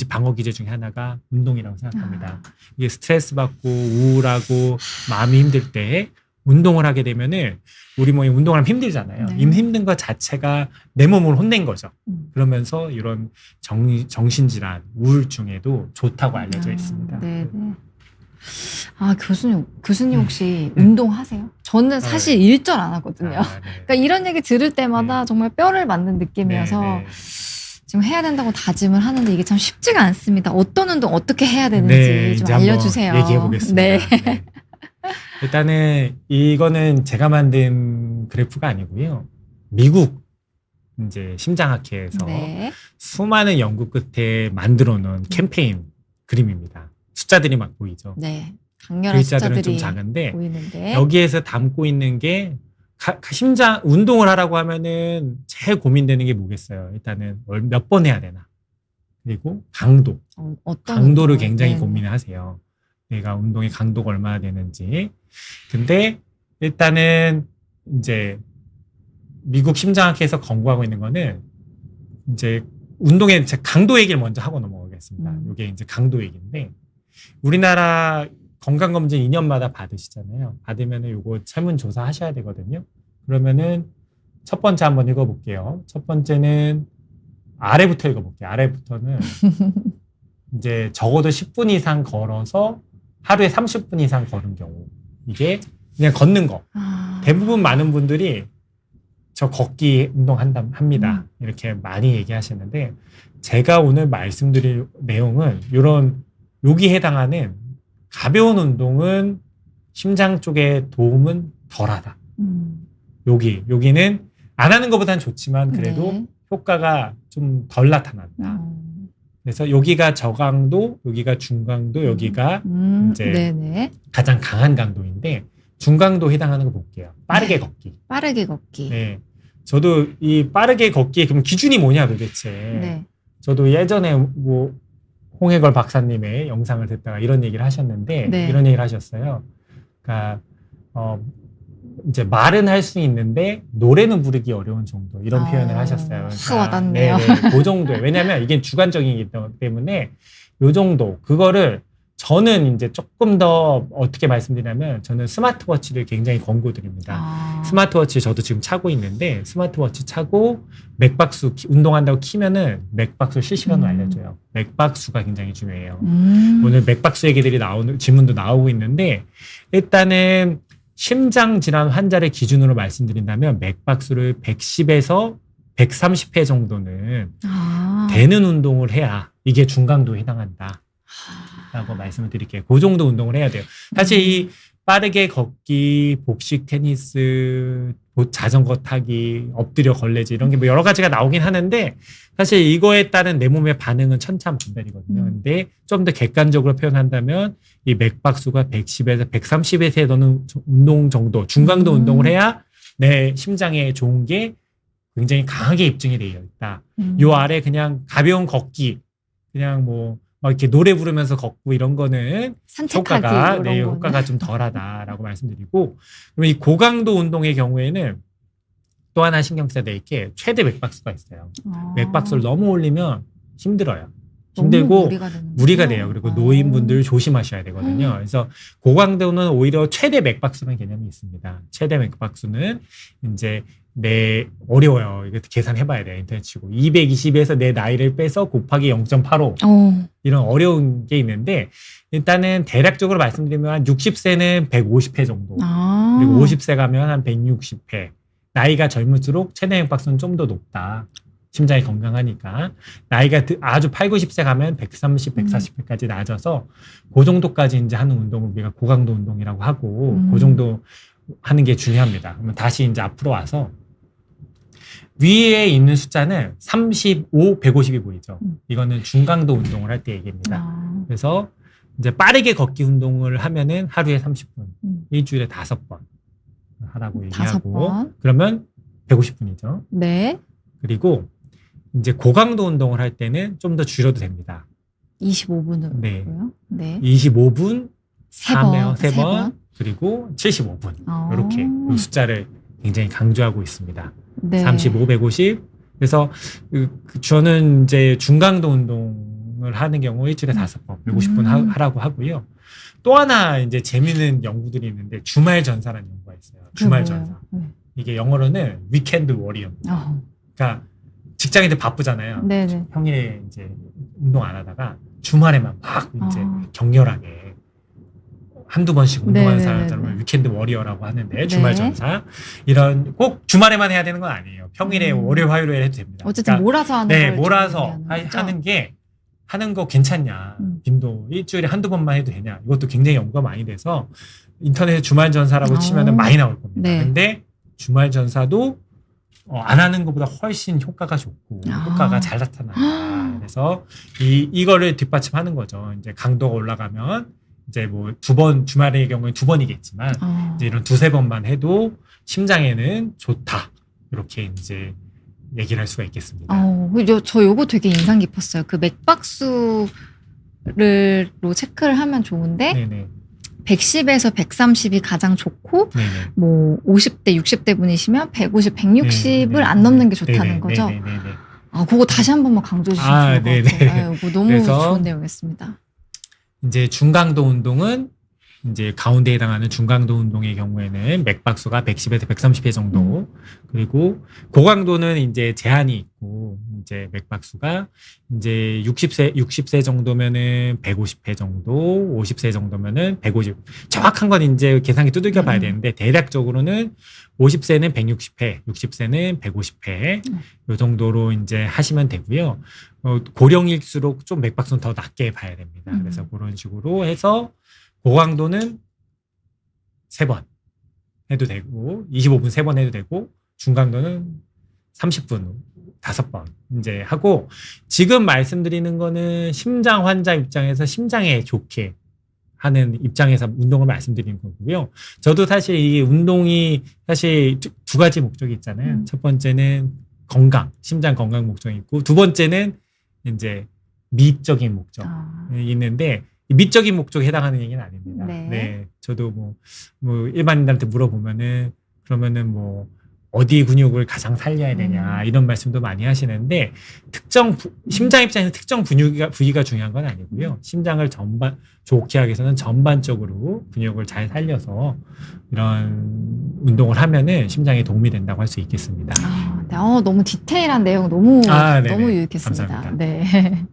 방어 기제 중에 하나가 운동이라고 생각합니다. 이게 스트레스 받고 우울하고 마음이 힘들 때 운동을 하게 되면은 우리 몸이 운동을 하면 힘들잖아요. 네. 힘든 것 자체가 내 몸을 혼낸 거죠. 그러면서 이런 정신질환, 우울증에도 좋다고 알려져 있습니다. 네. 교수님 혹시 운동하세요? 저는 사실 일절 안 하거든요. 네. 그러니까 이런 얘기 들을 때마다 정말 뼈를 맞는 느낌이어서 네. 지금 해야 된다고 다짐을 하는데 이게 참 쉽지가 않습니다. 어떤 운동 어떻게 해야 되는지 네, 좀 이제 알려주세요. 한번 얘기해 보겠습니다. 네. 네. 일단은 이거는 제가 만든 그래프가 아니고요. 미국 이제 심장학회에서 네. 수많은 연구 끝에 만들어 놓은 캠페인 그림입니다. 숫자들이 막 보이죠. 네. 강렬한 글자들은 숫자들이 좀 작은데 보이는데 여기에서 담고 있는 게 심장 운동을 하라고 하면은 제일 고민되는 게 뭐겠어요. 일단은 몇 번 해야 되나. 그리고 강도. 어떤 강도를 운동을? 굉장히 네네. 고민을 하세요. 내가 운동의 강도가 얼마나 되는지. 근데 일단은 이제 미국 심장학회에서 권고하고 있는 거는 이제 운동의 강도 얘기를 먼저 하고 넘어가겠습니다. 이게 이제 강도 얘기인데 우리나라 건강검진 2년마다 받으시잖아요. 받으면은 요거 설문조사 하셔야 되거든요. 그러면은 첫 번째 한번 읽어볼게요. 첫 번째는 아래부터 읽어볼게요. 아래부터는 이제 적어도 10분 이상 걸어서 하루에 30분 이상 걸은 경우. 이게 그냥 걷는 거. 대부분 많은 분들이 저 걷기 운동 합니다. 이렇게 많이 얘기하시는데 제가 오늘 말씀드릴 내용은 여기에 해당하는 가벼운 운동은 심장 쪽에 도움은 덜하다. 여기는 안 하는 것보다는 좋지만 그래도 네. 효과가 좀 덜 나타난다. 그래서 여기가 저강도, 여기가 중강도, 여기가 이제 네네. 가장 강한 강도인데 중강도 해당하는 거 볼게요. 빠르게 네. 걷기. 빠르게 걷기. 네. 저도 이 빠르게 걷기 그럼 기준이 뭐냐 도대체. 네. 저도 예전에 뭐 홍해걸 박사님의 영상을 듣다가 이런 얘기를 하셨는데 네. 이런 얘기를 하셨어요. 그러니까 이제 말은 할 수 있는데 노래는 부르기 어려운 정도 이런 표현을 하셨어요. 확 와닿네요. 네네, 그 정도예요. 왜냐하면 이게 주관적이기 때문에 요 정도 그거를 저는 이제 조금 더 어떻게 말씀드리냐면 저는 스마트워치를 굉장히 권고드립니다. 스마트워치 저도 지금 차고 있는데 스마트워치 차고 맥박수 운동한다고 키면은 맥박수 실시간으로 알려줘요. 맥박수가 굉장히 중요해요. 오늘 맥박수 얘기들이 질문도 나오고 있는데 일단은 심장 질환 환자를 기준으로 말씀드린다면 맥박수를 110에서 130회 정도는 되는 운동을 해야 이게 중강도에 해당한다. 라고 말씀을 드릴게요. 그 정도 운동을 해야 돼요. 사실 이 빠르게 걷기, 복식 테니스, 자전거 타기, 엎드려 걸레질 이런 게 뭐 여러 가지가 나오긴 하는데 사실 이거에 따른 내 몸의 반응은 천차만별이거든요. 근데 좀 더 객관적으로 표현한다면 이 맥박수가 110에서 130에 되는 운동 정도, 중강도 운동을 해야 내 심장에 좋은 게 굉장히 강하게 입증이 되어 있다. 요 아래 그냥 가벼운 걷기, 그냥 뭐 막 이렇게 노래 부르면서 걷고 이런 거는 산책하기 효과가 이런 네, 거는. 효과가 좀 덜하다라고 말씀드리고, 그럼 이 고강도 운동의 경우에는 또 하나 신경 써야 될 게 최대 맥박수가 있어요. 맥박수를 너무 올리면 힘들어요. 힘들고 무리가 돼요. 그리고 노인분들 조심하셔야 되거든요. 그래서 고강도는 오히려 최대 맥박수라는 개념이 있습니다. 최대 맥박수는 이제 어려워요. 이거 계산해봐야 돼요. 인터넷 치고 220에서 내 나이를 빼서 곱하기 0.85 이런 어려운 게 있는데, 일단은 대략적으로 말씀드리면 한 60세는 150회 정도, 그리고 50세 가면 한 160회. 나이가 젊을수록 최대 맥박수는 좀 더 높다. 심장이 건강하니까. 나이가 아주 8, 90세 가면 130, 140회까지 낮아서 그 정도까지 이제 하는 운동을 우리가 고강도 운동이라고 하고, 그 정도 하는 게 중요합니다. 그러면 다시 이제 앞으로 와서 위에 있는 숫자는 35, 150이 보이죠. 이거는 중강도 운동을 할 때 얘기입니다. 그래서 이제 빠르게 걷기 운동을 하면은 하루에 30분, 일주일에 5번 하라고 얘기하고, 5번. 그러면 150분이죠. 네. 그리고 이제 고강도 운동을 할 때는 좀 더 줄여도 됩니다. 25분으로요. 네. 네. 25분, 3번. 3번, 그리고 75분. 이렇게 이 숫자를 굉장히 강조하고 있습니다. 네. 35, 150. 그래서 저는 이제 중강도 운동을 하는 경우 일주일에 5번, 150분 하라고 하고요. 또 하나 이제 재미있는 연구들이 있는데 주말 전사라는 연구가 있어요. 주말 전사. 이게 영어로는 위켄드 워리어. 그러니까 직장인들 바쁘잖아요. 네네. 평일에 이제 운동 안 하다가 주말에만 막 이제 격렬하게 한두 번씩 운동하는 사람들은 위켄드 워리어라고 하는데, 주말 전사. 이런 꼭 주말에만 해야 되는 건 아니에요. 평일에 월요일, 화요일에 해도 됩니다. 어쨌든 그러니까 몰아서 하는 네, 걸 몰아서 거죠? 하는 거 괜찮냐. 빈도 일주일에 한두 번만 해도 되냐. 이것도 굉장히 연구가 많이 돼서 인터넷에 주말 전사라고 치면은 많이 나올 겁니다. 네. 근데 주말 전사도 안 하는 것보다 훨씬 효과가 좋고 효과가 잘 나타난다. 그래서 이거를 뒷받침하는 거죠. 이제 강도가 올라가면 이제 뭐 2번, 주말의 경우에 2번이겠지만 이제 이런 2-3번만 해도 심장에는 좋다. 이렇게 이제 얘기를 할 수가 있겠습니다. 저 요거 되게 인상 깊었어요. 그 맥박수로 체크를 하면 좋은데, 네네. 110에서 130이 가장 좋고, 네네. 뭐 50대, 60대 분이시면 150, 160을 네네. 안 넘는 게 좋다는 네네. 거죠. 네네네. 그거 다시 한 번만 강조해 주시면 좋을 것 같아요. 이거 너무 그래서 좋은 내용이었습니다. 이제 중강도 운동은 이제 가운데에 해당하는 중강도 운동의 경우에는 맥박수가 110에서 130회 정도, 그리고 고강도는 이제 제한이 있고, 이제 맥박수가 이제 60세 정도면은 150회 정도, 50세 정도면은 150. 정확한 건 이제 계산기 두들겨 봐야 되는데, 대략적으로는 50세는 160회, 60세는 150회, 요 정도로 이제 하시면 되고요. 고령일수록 좀 맥박수는 더 낮게 봐야 됩니다. 그래서 그런 식으로 해서 고강도는 3번 해도 되고, 25분 3번 해도 되고, 중강도는 30분 5번 이제 하고, 지금 말씀드리는 거는 심장 환자 입장에서 심장에 좋게 하는 입장에서 운동을 말씀드리는 거고요. 저도 사실 이 운동이 사실 두 가지 목적이 있잖아요. 첫 번째는 건강, 심장 건강 목적이 있고, 두 번째는 이제 미적인 목적이 있는데, 미적인 목적에 해당하는 얘기는 아닙니다. 네. 저도 뭐 일반인들한테 물어보면은, 그러면은 뭐 어디 근육을 가장 살려야 되냐 이런 말씀도 많이 하시는데, 심장 입장에서 특정 부위가 중요한 건 아니고요. 심장을 좋게 하기 위해서는 전반적으로 근육을 잘 살려서 이런 운동을 하면은 심장에 도움이 된다고 할 수 있겠습니다. 너무 디테일한 내용 너무 유익했습니다. 감사합니다. 네.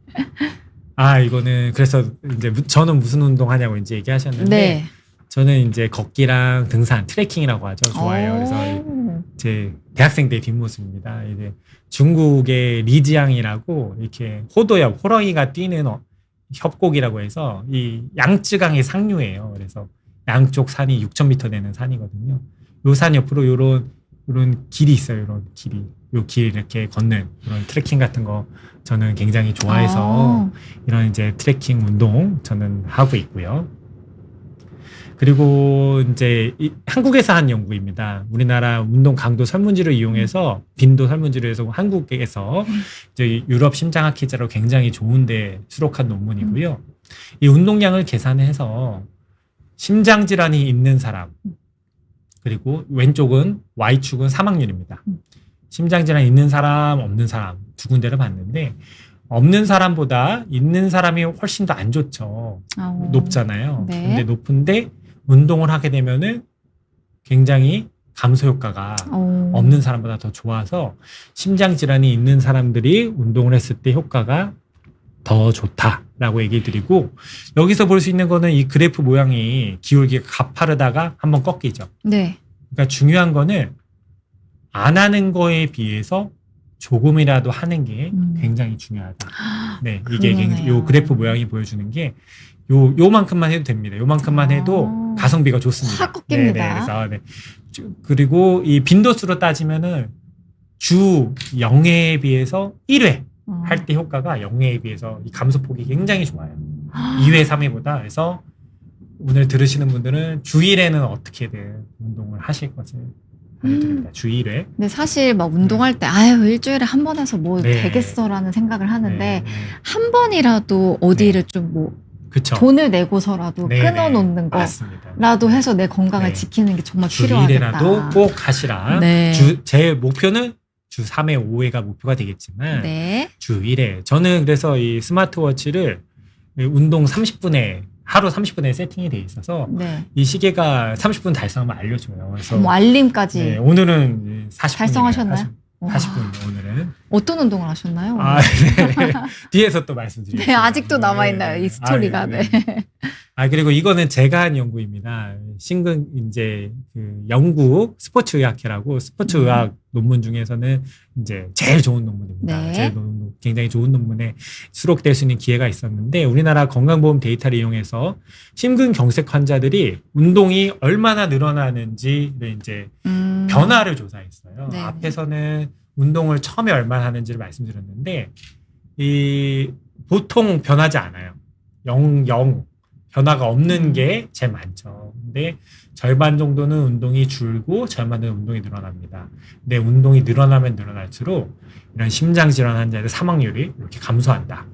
이거는 그래서 이제 저는 무슨 운동 하냐고 이제 얘기하셨는데, 네. 저는 이제 걷기랑 등산, 트레킹이라고 하죠. 좋아해요. 그래서 제 대학생 때 뒷모습입니다. 이제 중국의 리지앙이라고 이렇게 호랑이가 뛰는 협곡이라고 해서 이 양쯔강의 상류예요. 그래서 양쪽 산이 6,000m 되는 산이거든요. 요 산 옆으로 요런 길이 있어요. 요런 길이. 요 길 이렇게 걷는 그런 트레킹 같은 거 저는 굉장히 좋아해서 이런 이제 트레킹 운동 저는 하고 있고요. 그리고 이제 한국에서 한 연구입니다. 우리나라 운동 강도 설문지를 이용해서 빈도 설문지를 해서 한국에서 이제 유럽 심장학 기자로 굉장히 좋은데 수록한 논문이고요. 이 운동량을 계산해서 심장 질환이 있는 사람 그리고 왼쪽은 Y축은 사망률입니다. 심장 질환이 있는 사람, 없는 사람 두 군데를 봤는데 없는 사람보다 있는 사람이 훨씬 더 안 좋죠. 높잖아요. 네. 근데 높은데 운동을 하게 되면은 굉장히 감소 효과가 없는 사람보다 더 좋아서 심장 질환이 있는 사람들이 운동을 했을 때 효과가 더 좋다라고 얘기 드리고 여기서 볼 수 있는 거는 이 그래프 모양이 기울기가 가파르다가 한번 꺾이죠. 네. 그러니까 중요한 거는 안 하는 거에 비해서 조금이라도 하는 게 굉장히 중요하다. 네, 이게 그러네요. 요 그래프 모양이 보여주는 게 요만큼만 해도 됩니다. 요만큼만 해도 가성비가 좋습니다. 확 꺾입니다. 네, 그래서 네. 그리고 이 빈도수로 따지면은 주 0회에 비해서 1회 할 때 효과가 0회에 비해서 이 감소폭이 굉장히 좋아요. 2회, 3회보다. 그래서 오늘 들으시는 분들은 주 1회는 어떻게든 운동을 하실 것을 알려드립니다. 주 1회. 근데 사실 막 운동할 때 아유 일주일에 한 번 해서 뭐 네. 되겠어라는 생각을 하는데 네. 한 번이라도 어디를 좀 뭐 그쵸. 돈을 내고서라도 네, 끊어놓는 맞습니다. 거라도 해서 내 건강을 네. 지키는 게 정말 주 필요하겠다. 1회라도 꼭 하시라. 네. 제 목표는 주 3회, 5회가 목표가 되겠지만 네. 주 1회. 저는 그래서 이 스마트워치를 운동 30분에 하루 30분에 세팅이 돼 있어서 네. 이 시계가 30분 달성하면 알려줘요. 그래서 뭐 알림까지 네, 오늘은 40분 달성하셨나요? 40분 오늘은. 어떤 운동을 하셨나요? 아, 네. 뒤에서 또 말씀드리겠습니다. 네, 아직도 남아있나요, 이 스토리가. 아, 네. 그리고 이거는 제가 한 연구입니다. 신근, 이제, 영국 스포츠의학회라고 스포츠의학 논문 중에서는 이제 제일 좋은 논문입니다. 네. 굉장히 좋은 논문에 수록될 수 있는 기회가 있었는데, 우리나라 건강보험 데이터를 이용해서 심근경색 환자들이 운동이 얼마나 늘어나는지를 이제 변화를 조사했어요. 네. 앞에서는 운동을 처음에 얼마나 하는지를 말씀드렸는데, 보통 변하지 않아요. 0 변화가 없는 게 제일 많죠. 근데 절반 정도는 운동이 줄고 절반은 운동이 늘어납니다. 근데 운동이 늘어나면 늘어날수록 이런 심장 질환 환자의 사망률이 이렇게 감소한다.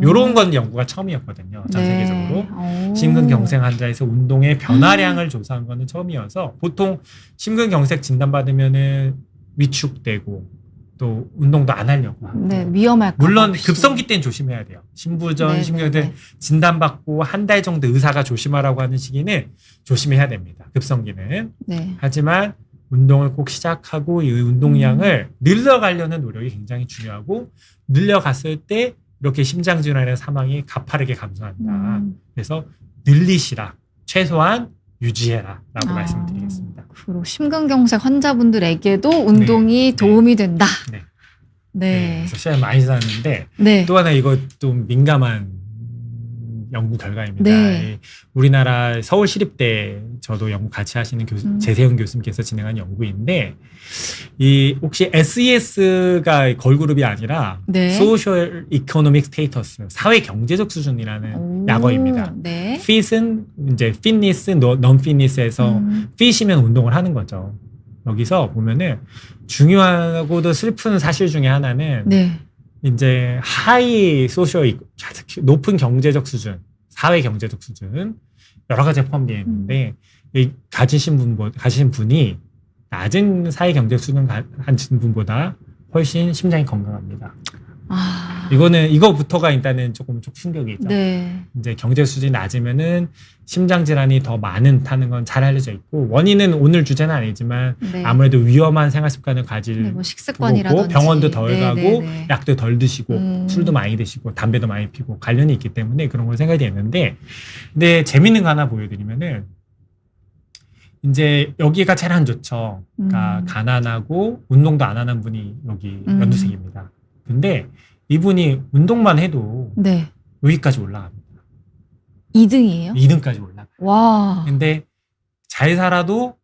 이런 건 연구가 처음이었거든요. 전 네. 세계적으로. 심근경색 환자에서 운동의 변화량을 조사한 거는 처음이어서 보통 심근경색 진단받으면은 위축되고 또 운동도 안 하려고 하고. 네, 위험할까 물론 혹시. 급성기 때는 조심해야 돼요. 신부전, 네, 심근경색 네, 네. 진단받고 한 달 정도 의사가 조심하라고 하는 시기는 조심해야 됩니다. 급성기는. 네. 하지만 운동을 꼭 시작하고 이 운동량을 늘려가려는 노력이 굉장히 중요하고 늘려갔을 때 이렇게 심장질환의 사망이 가파르게 감소한다. 그래서 늘리시라. 최소한 유지해라 라고 말씀드리겠습니다. 그리고 심근경색 환자분들에게도 운동이 네. 도움이 된다. 네. 네. 그래서 시간이 많이 지났는데 네. 또 하나 이거 좀 민감한 연구 결과입니다. 네. 우리나라 서울시립대 저도 연구 같이 하시는 재세훈 교수님께서 진행한 연구인데 이 혹시 SES가 걸그룹이 아니라 네. 소셜 이코노믹 스테이터스 사회 경제적 수준이라는 약어입니다. 네. fit은 이제 fitness, non-fitness에서 fit이면 운동을 하는 거죠. 여기서 보면은 중요하고도 슬픈 사실 중에 하나는 네. 이제 하이 소셜 높은 경제적 수준, 사회 경제적 수준 여러 가지 포함되어 있는데 이 가지신 분이 낮은 사회 경제적 수준 가진 분보다 훨씬 심장이 건강합니다. 이거부터가 일단은 조금 충격이죠. 네. 이제 경제 수준이 낮으면은 심장 질환이 더 많다는 건 잘 알려져 있고 원인은 오늘 주제는 아니지만 네. 아무래도 위험한 생활 습관을 가질 네, 뭐 식습관이라든지 병원도 덜 네, 가고 네, 네. 약도 덜 드시고 술도 많이 드시고 담배도 많이 피고 관련이 있기 때문에 그런 걸 생각이 되는데 근데 재밌는 거 하나 보여드리면은 이제 여기가 제일 안 좋죠. 그러니까 가난하고 운동도 안 하는 분이 여기 연두색입니다. 근데 이분이 운동만 해도 네. 여기까지 올라갑니다. 2등이에요? 2등까지 올라가요. 와. 근데 잘 살아도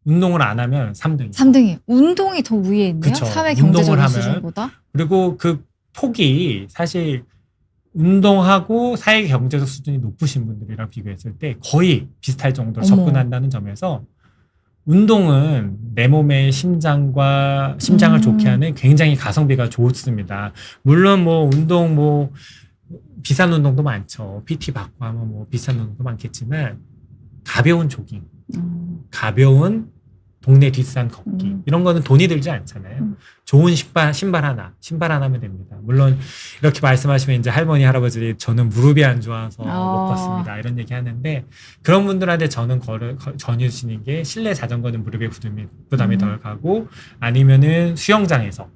운동을 안 하면 3등이에요. 3등이에요. 운동이 더 위에 있네요. 그쵸. 사회 운동을 경제적 하면. 수준보다. 그리고 그 폭이 사실 운동하고 사회 경제적 수준이 높으신 분들이랑 비교했을 때 거의 비슷할 정도로 어머. 접근한다는 점에서 운동은 내 몸의 심장을 좋게 하는 굉장히 가성비가 좋습니다. 물론 뭐 운동 뭐 비싼 운동도 많죠. PT 받고 하면 뭐 비싼 운동도 많겠지만 가벼운 조깅, 가벼운 동네 뒷산 걷기 이런 거는 돈이 들지 않잖아요. 좋은 신발 하나면 됩니다. 물론 이렇게 말씀하시면 이제 할머니 할아버지들이 저는 무릎이 안 좋아서 못 걷습니다 이런 얘기 하는데 그런 분들한테 저는 전해 주시는 게 실내 자전거는 무릎에 부담이 덜 가고 아니면은 수영장에서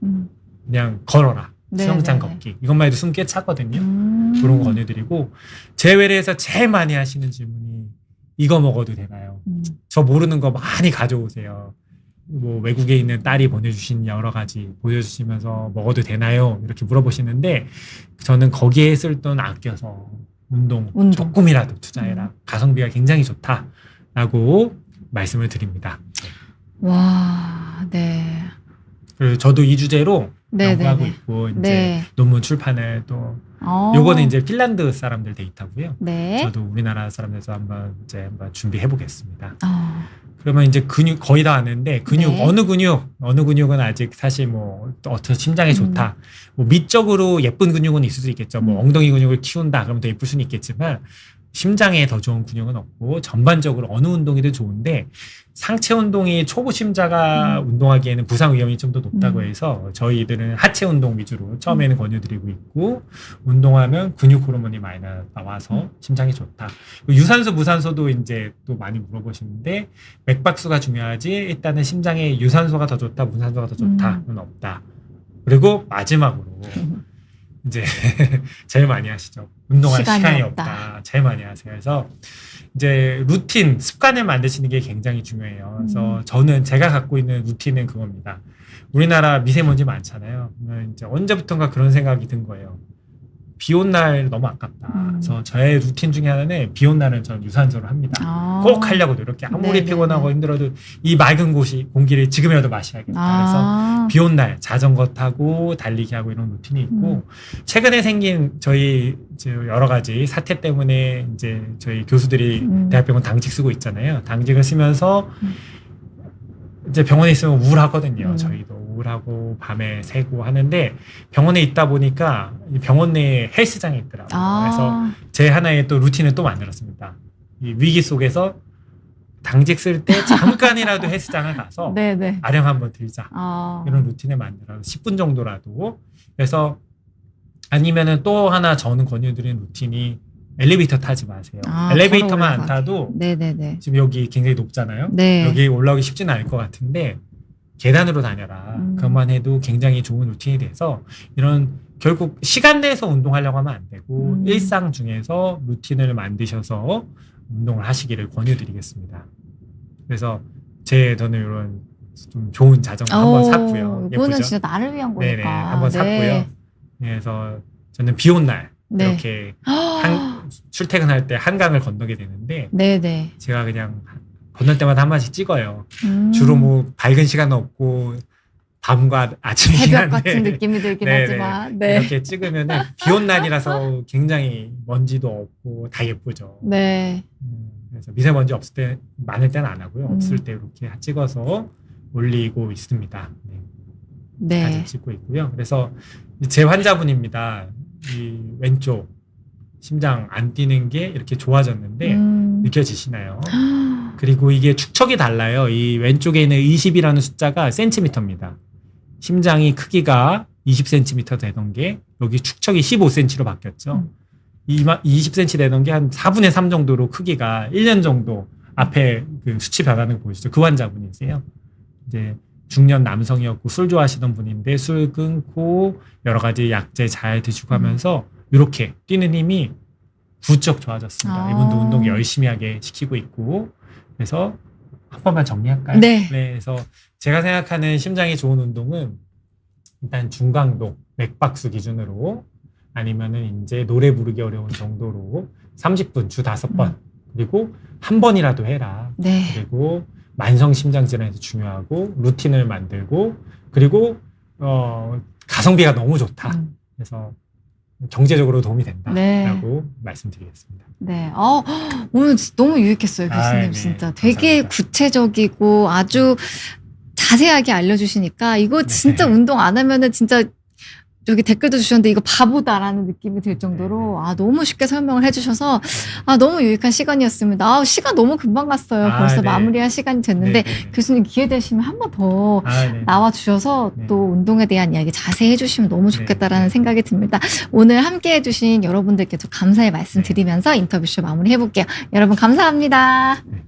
그냥 걸어라. 수영장 걷기 이것만 해도 숨 꽤 차거든요. 그런 거 권해드리고 제 외래에서 제일 많이 하시는 질문이 이거 먹어도 되나요? 저 모르는 거 많이 가져오세요. 뭐 외국에 있는 딸이 보내주신 여러 가지 보여주시면서 먹어도 되나요? 이렇게 물어보시는데 저는 거기에 쓸 돈 아껴서 운동 조금이라도 투자해라. 가성비가 굉장히 좋다라고 말씀을 드립니다. 와, 네. 그리고 저도 이 주제로 연구하고 네네네. 있고 이제 네. 논문 출판을 또 요거는 이제 핀란드 사람들 데이터고요. 네. 저도 우리나라 사람들에서 한번 준비해 보겠습니다. 그러면 이제 근육 거의 다 왔는데 근육 네. 어느 근육은 아직 사실 뭐 어떻게 심장에 좋다. 뭐 미적으로 예쁜 근육은 있을 수 있겠죠. 뭐 엉덩이 근육을 키운다 그러면 더 예쁠 수는 있겠지만 심장에 더 좋은 근육은 없고 전반적으로 어느 운동이든 좋은데 상체 운동이 초보심자가 운동하기에는 부상 위험이 좀 더 높다고 해서 저희들은 하체 운동 위주로 처음에는 권유드리고 있고 운동하면 근육 호르몬이 많이 나와서 심장이 좋다. 유산소 무산소도 이제 또 많이 물어보시는데 맥박수가 중요하지 일단은 심장에 유산소가 더 좋다 무산소가 더 좋다는 없다. 그리고 마지막으로 이제 제일 많이 하시죠. 운동할 시간이 없다. 제일 많이 하세요. 그래서 이제 루틴, 습관을 만드시는 게 굉장히 중요해요. 그래서 저는 제가 갖고 있는 루틴은 그겁니다. 우리나라 미세먼지 많잖아요. 이제 언제부턴가 그런 생각이 든 거예요. 비 온 날 너무 아깝다. 그래서 저의 루틴 중에 하나는 비 온 날은 저는 유산소를 합니다. 꼭 하려고 노력해. 아무리 네네네. 피곤하고 힘들어도 이 맑은 공기를 지금이라도 마셔야겠다. 그래서 비 온 날 자전거 타고 달리기 하고 이런 루틴이 있고 최근에 생긴 저희 이제 여러 가지 사태 때문에 이제 저희 교수들이 대학병원 당직 쓰고 있잖아요. 당직을 쓰면서 이제 병원에 있으면 우울하거든요. 저희도 우울하고 밤에 새고 하는데 병원에 있다 보니까 이 병원 내에 헬스장이 있더라고요. 그래서 제 하나의 또 루틴을 또 만들었습니다. 이 위기 속에서 당직 쓸 때 잠깐이라도 헬스장을 가서 네네. 아령 한번 들자. 이런 루틴을 만들어서 10분 정도라도. 그래서 아니면은 또 하나 저는 권유드리는 루틴이 엘리베이터 타지 마세요. 엘리베이터만 안 타도 네네네. 지금 여기 굉장히 높잖아요. 네. 여기 올라오기 쉽지는 않을 것 같은데 계단으로 다녀라. 그것만 해도 굉장히 좋은 루틴이 돼서 이런 결국 시간 내서 운동하려고 하면 안 되고 일상 중에서 루틴을 만드셔서 운동을 하시기를 권유드리겠습니다. 그래서 저는 이런 좀 좋은 자전거 한번 샀고요. 이거는 예쁘죠? 진짜 나를 위한 거니까. 네네, 한번 샀고요. 그래서 저는 비 온 날 이렇게 출퇴근할 때 한강을 건너게 되는데 네네. 제가 그냥 건널 때마다 한 번씩 찍어요. 주로 뭐 밝은 시간은 없고 밤과 아침 새벽 시간대 같은 느낌이 들긴 네네. 하지만. 네. 이렇게 찍으면은 비 온 날이라서 굉장히 먼지도 없고 다 예쁘죠. 네. 그래서 미세먼지 없을 때 많을 때는 안 하고요. 없을 때 이렇게 찍어서 올리고 있습니다. 네. 사진 찍고 있고요. 그래서 제 환자분입니다. 이 왼쪽 심장 안 뛰는 게 이렇게 좋아졌는데 느껴지시나요? 그리고 이게 축척이 달라요. 이 왼쪽에 있는 20이라는 숫자가 센티미터입니다. 심장이 크기가 20cm 되던 게 여기 축척이 15cm로 바뀌었죠. 20cm 되던 게 한 4분의 3 정도로 크기가 1년 정도 앞에 그 수치 변하는 거 보이시죠? 그 환자분이세요. 이제 중년 남성이었고 술 좋아하시던 분인데 술 끊고 여러 가지 약제 잘 드시고 하면서 이렇게 뛰는 힘이 부쩍 좋아졌습니다. 이분도 운동 열심히 하게 시키고 있고 그래서 한 번만 정리할까요? 네. 그래서 제가 생각하는 심장이 좋은 운동은 일단 중강도 맥박수 기준으로 아니면은 이제 노래 부르기 어려운 정도로 30분 주 5번 그리고 한 번이라도 해라. 네. 그리고 만성 심장 질환에서 중요하고 루틴을 만들고 그리고 가성비가 너무 좋다. 그래서 경제적으로 도움이 된다라고 네. 말씀드리겠습니다. 네. 오늘 너무 유익했어요, 교수님. 네. 진짜 되게 감사합니다. 구체적이고 아주 자세하게 알려주시니까 이거 진짜 네. 운동 안 하면은 진짜 여기 댓글도 주셨는데 이거 바보다라는 느낌이 들 정도로 너무 쉽게 설명을 해주셔서 너무 유익한 시간이었습니다. 시간 너무 금방 갔어요. 벌써 네. 마무리할 시간이 됐는데 네. 교수님 기회 되시면 한 번 더 네. 나와주셔서 네. 또 운동에 대한 이야기 자세히 해주시면 너무 좋겠다라는 네. 생각이 듭니다. 오늘 함께 해주신 여러분들께도 감사의 말씀 드리면서 인터뷰쇼 마무리해볼게요. 여러분 감사합니다. 네.